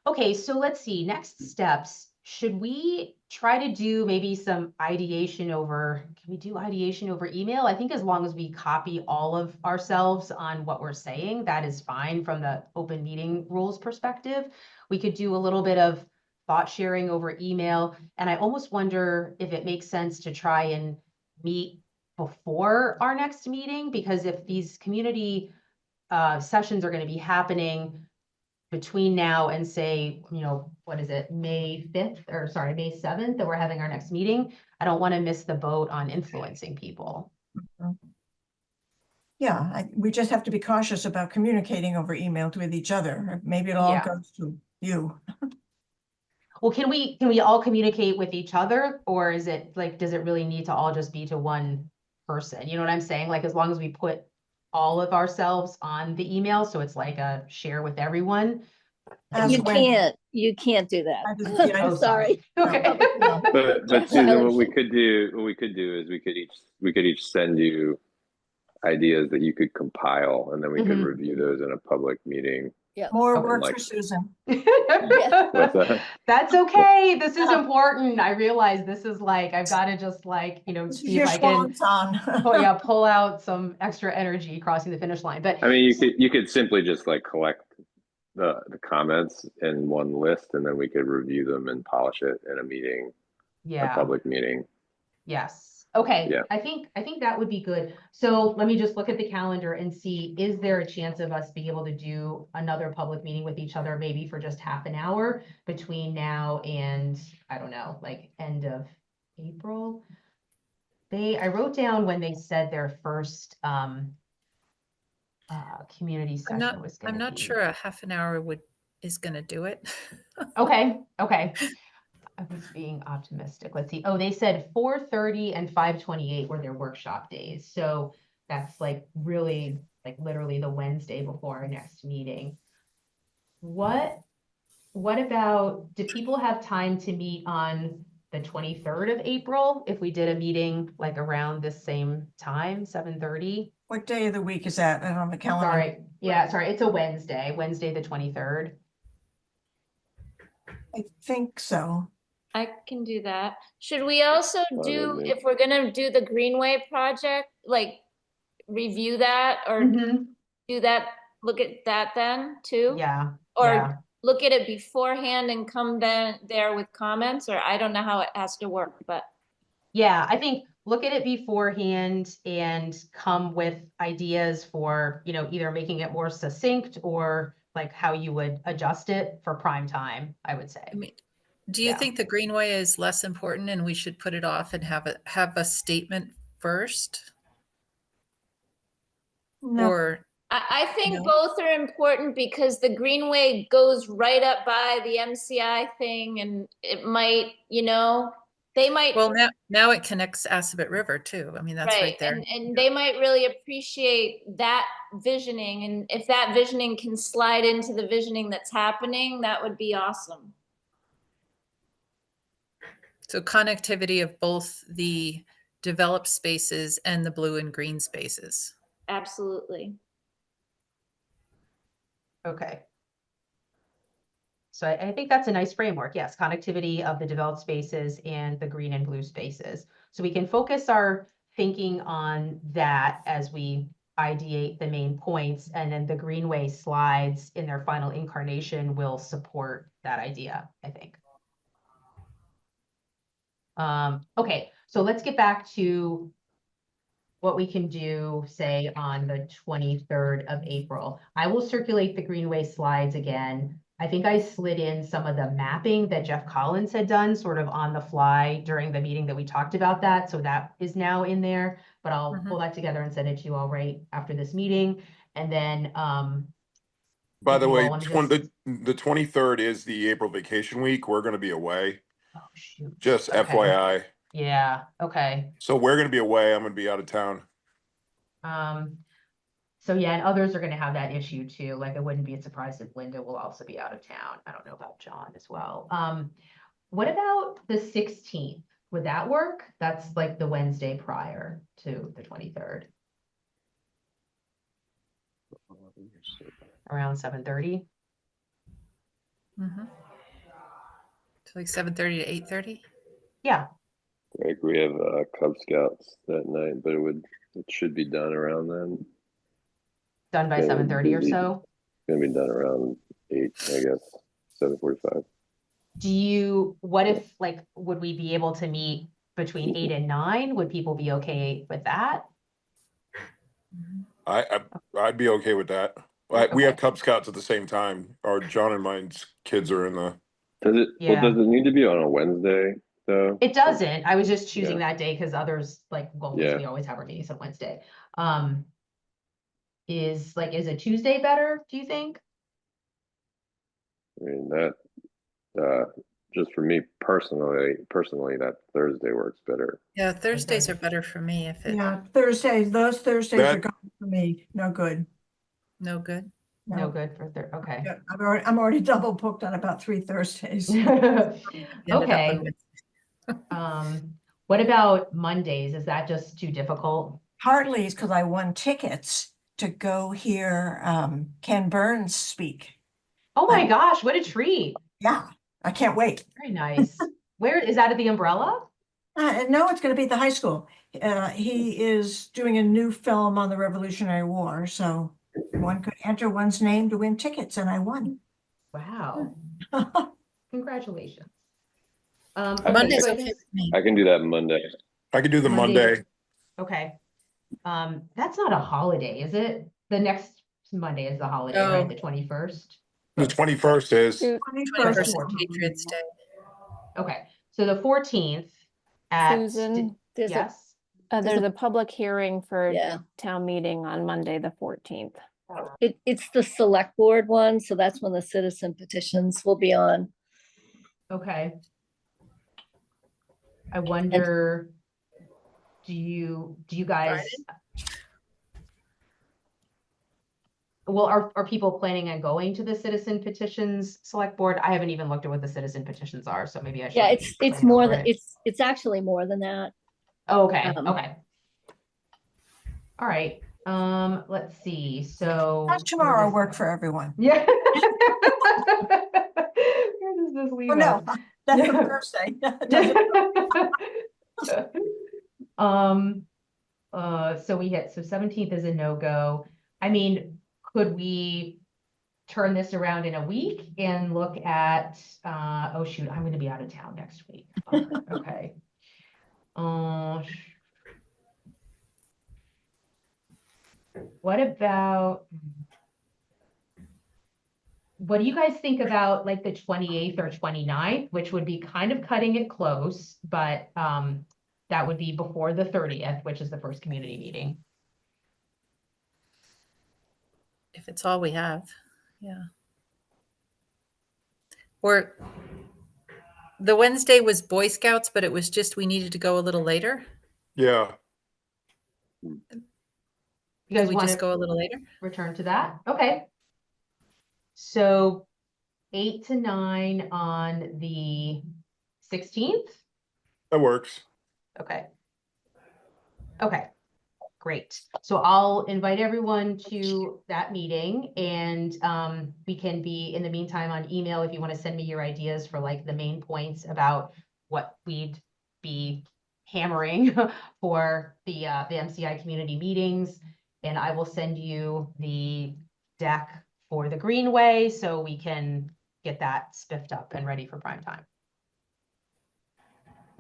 Speaker 1: Okay, so let's see, next steps. Should we try to do maybe some ideation over, can we do ideation over email? I think as long as we copy all of ourselves on what we're saying, that is fine from the open meeting rules perspective. We could do a little bit of thought sharing over email. And I almost wonder if it makes sense to try and meet before our next meeting, because if these community sessions are going to be happening between now and say, you know, what is it, May 5th, or sorry, May 7th, that we're having our next meeting. I don't want to miss the boat on influencing people.
Speaker 2: yeah, we just have to be cautious about communicating over email with each other. Maybe it all
Speaker 1: Yeah.
Speaker 2: goes to you.
Speaker 1: Well, can we all communicate with each other, or is it like, does it really need to all just be to one person? You know what I'm saying? Like, as long as we put all of ourselves on the email, so it's like a share with everyone.
Speaker 2: As
Speaker 16: You
Speaker 2: when-
Speaker 16: can't do that.
Speaker 2: I just- yeah,
Speaker 1: Oh,
Speaker 16: I'm sorry.
Speaker 1: Okay.
Speaker 6: But Susan, what we could do is we could each send you ideas that you could compile, and then we could
Speaker 1: Mhm.
Speaker 6: review those in a public meeting.
Speaker 2: More
Speaker 1: Okay.
Speaker 2: work
Speaker 6: Like-
Speaker 2: for Susan.
Speaker 6: What's that?
Speaker 1: That's okay. This is important. I realize this is like, I've got to just like, you know,
Speaker 2: This is
Speaker 1: see
Speaker 2: your
Speaker 1: if I can
Speaker 2: swan song.
Speaker 1: pull out some extra energy crossing the finish line. But
Speaker 6: I mean, you could simply just like collect the comments in one list, and then we could review them and polish it in a meeting, a
Speaker 1: yeah,
Speaker 6: public meeting.
Speaker 1: yes. Okay,
Speaker 6: Yeah.
Speaker 1: I think that would be good. So let me just look at the calendar and see, is there a chance of us being able to do another public meeting with each other, maybe for just half an hour between now and, I don't know, like end of April? I wrote down when they said their first community session was gonna
Speaker 15: I'm
Speaker 1: be.
Speaker 15: not sure a half an hour is gonna do it.
Speaker 1: Okay. I was being optimistic. Let's see. Oh, they said 4:30 and 5:28 were their workshop days. So that's like really like like literally the Wednesday before our next meeting. What about, do people have time to meet on the 23rd of April? If we did a meeting like around the same time, 7:30?
Speaker 2: What day of the week is that? And on the calendar?
Speaker 1: Sorry, yeah, sorry, it's a Wednesday, the 23rd.
Speaker 2: I think so.
Speaker 4: I can do that. Should we also
Speaker 6: with
Speaker 4: do,
Speaker 6: me.
Speaker 4: if we're gonna do the Greenway project, like review that or do that, look at that then too?
Speaker 1: Yeah,
Speaker 4: Or
Speaker 1: yeah.
Speaker 4: look at it beforehand and come then there with comments, or I don't know how it has to work, but.
Speaker 1: Yeah, I think look at it beforehand and come with ideas for, you know, either making it more succinct or like how you would adjust it for prime time, I would say.
Speaker 15: I mean, do you
Speaker 1: Yeah.
Speaker 15: think the Greenway is less important and we should put it off and have a statement first?
Speaker 2: No,
Speaker 15: Or,
Speaker 4: I think
Speaker 15: No.
Speaker 4: both are important because the Greenway goes right up by the MCI thing and it might, you know, they might.
Speaker 15: well, now it connects Assabet River too. I mean, that's right there.
Speaker 4: And they might really appreciate that visioning. And if that visioning can slide into the visioning that's happening, that would be awesome.
Speaker 15: So connectivity of both the developed spaces and the blue and green spaces.
Speaker 4: Absolutely.
Speaker 1: Okay. So I think that's a nice framework. Yes, connectivity of the developed spaces and the green and blue spaces. So we can focus our thinking on that as we ideate the main points, and then the Greenway slides in their final incarnation will support that idea, I think. Okay, so let's get back to what we can do, say, on the 23rd of April. I will circulate the Greenway slides again. I think I slid in some of the mapping that Jeff Collins had done sort of on the fly during the meeting that we talked about that. So that is now in there, but I'll pull that together and send it to you all right after this meeting. And then,
Speaker 10: By
Speaker 1: if
Speaker 10: the
Speaker 1: you
Speaker 10: way,
Speaker 1: all wanna just-
Speaker 10: the 23rd is the April vacation week. We're going to be away.
Speaker 1: Oh, shoot.
Speaker 10: Just
Speaker 1: Okay.
Speaker 10: FYI.
Speaker 1: Yeah, okay.
Speaker 10: So we're going to be away. I'm going to be out of town.
Speaker 1: So yeah, and others are gonna have that issue too. Like, I wouldn't be surprised if Linda will also be out of town. I don't know about John as well. What about the 16th? Would that work? That's like the Wednesday prior to the 23rd. Around 7:30?
Speaker 15: So like 7:30 to 8:30?
Speaker 1: Yeah,
Speaker 6: Like we have Cub Scouts that night, but it should be done around then.
Speaker 1: done by
Speaker 6: Yeah,
Speaker 1: 7:30 or
Speaker 6: busy.
Speaker 1: so.
Speaker 6: Gonna be done around 8, I guess, 7:45.
Speaker 1: What if, like, would we be able to meet between 8 and 9? Would people be okay with that?
Speaker 10: I'd be okay with that. We have Cub Scouts at the same time. Our John and mine's kids are in the.
Speaker 6: Well, does it need to be on a Wednesday though?
Speaker 1: It doesn't. I was just choosing
Speaker 6: Yeah.
Speaker 1: that day because others, like, well,
Speaker 6: Yeah.
Speaker 1: we always have our meetings on Wednesday. Is a Tuesday better, do you think?
Speaker 6: I mean, that, just for me personally, that Thursday works better.
Speaker 15: Yeah, Thursdays are better for me if it,
Speaker 2: yeah, those Thursdays are gone for me. No good.
Speaker 15: no good.
Speaker 1: No good for okay.
Speaker 2: Yeah, I'm already double booked on about 3 Thursdays.
Speaker 1: Okay. What about Mondays? Is that just too difficult?
Speaker 2: Partly it's because I won tickets to go hear Ken Burns speak.
Speaker 1: Oh my gosh, what a treat.
Speaker 2: Yeah, I can't wait.
Speaker 1: Very nice. Where is that at the Umbrella?
Speaker 2: No, it's going to be at the high school. He is doing a new film on the Revolutionary War, so one could enter one's name to win tickets, and I won.
Speaker 1: Wow. Congratulations.
Speaker 15: Monday's
Speaker 1: so I
Speaker 15: okay
Speaker 1: guess-
Speaker 15: with me.
Speaker 6: I can do that Monday.
Speaker 10: I could do the Monday.
Speaker 1: Okay. That's not a holiday, is it? The next Monday is the holiday, right? The 21st?
Speaker 10: The 21st is.
Speaker 15: 21st is Patriots Day.
Speaker 1: Okay, so the 14th at.
Speaker 14: Susan,
Speaker 1: Yes?
Speaker 14: there's a public hearing for
Speaker 16: Yeah.
Speaker 14: town meeting on Monday, the 14th.
Speaker 16: It's the select board one, so that's when the citizen petitions will be on.
Speaker 1: Okay. I wonder, do you guys? well, are people planning on going to the citizen petitions select board? I haven't even looked at what the citizen petitions are, so maybe I should.
Speaker 16: Yeah, it's
Speaker 1: plan
Speaker 16: more
Speaker 1: over
Speaker 16: than,
Speaker 1: it.
Speaker 16: it's actually more than that.
Speaker 1: Oh, okay,
Speaker 16: um,
Speaker 1: okay. All right, let's see, so.
Speaker 2: How's tomorrow work for everyone?
Speaker 1: Yeah. Where does this leave
Speaker 2: Oh, no,
Speaker 1: us?
Speaker 2: that's
Speaker 1: Yeah.
Speaker 2: the Thursday. Doesn't-
Speaker 1: So we hit, so 17th is a no-go. I mean, could we turn this around in a week and look at, oh shoot, I'm gonna be out of town next week. Okay. What about, what do you guys think about like the 28th or 29th, which would be kind of cutting it close, but that would be before the 30th, which is the first community meeting.
Speaker 15: If it's all we have, yeah. Or the Wednesday was Boy Scouts, but it was just we needed to go a little later.
Speaker 10: Yeah.
Speaker 1: You
Speaker 15: Could
Speaker 1: guys
Speaker 15: we
Speaker 1: want
Speaker 15: just
Speaker 1: to
Speaker 15: go a little later?
Speaker 1: return to that? Okay. So 8 to 9 on the 16th?
Speaker 10: That works.
Speaker 1: Okay. Okay, great. So I'll invite everyone to that meeting and we can be in the meantime on email if you want to send me your ideas for like the main points about what we'd be hammering for the MCI community meetings. And I will send you the deck for the Greenway so we can get that spiffed up and ready for prime time.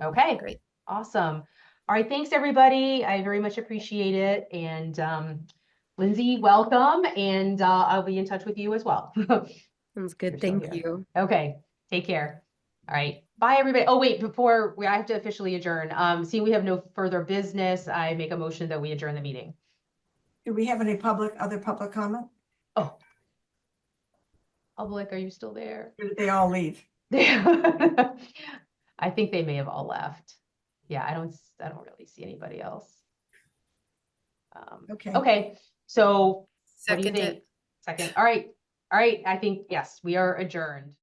Speaker 1: Okay,
Speaker 15: Great.
Speaker 1: awesome. All right, thanks, everybody. I very much appreciate it. And Lindsay, welcome, and I'll be in touch with you as well.
Speaker 5: Sounds good.
Speaker 1: You're still
Speaker 5: Thank
Speaker 1: here.
Speaker 5: you.
Speaker 1: Okay, take care. All right, bye, everybody. Oh, wait, before I have to officially adjourn. Seeing we have no further business, I make a motion that we adjourn the meeting.
Speaker 2: Do we have any other public comment?
Speaker 1: Oh. Public, are you still there?
Speaker 2: Or did they all leave?
Speaker 1: I think they may have all left. Yeah, I don't really see anybody else.
Speaker 2: Okay.
Speaker 1: Okay, so what do you
Speaker 15: Second it.
Speaker 1: think? Second, all right, I think, yes, we are adjourned.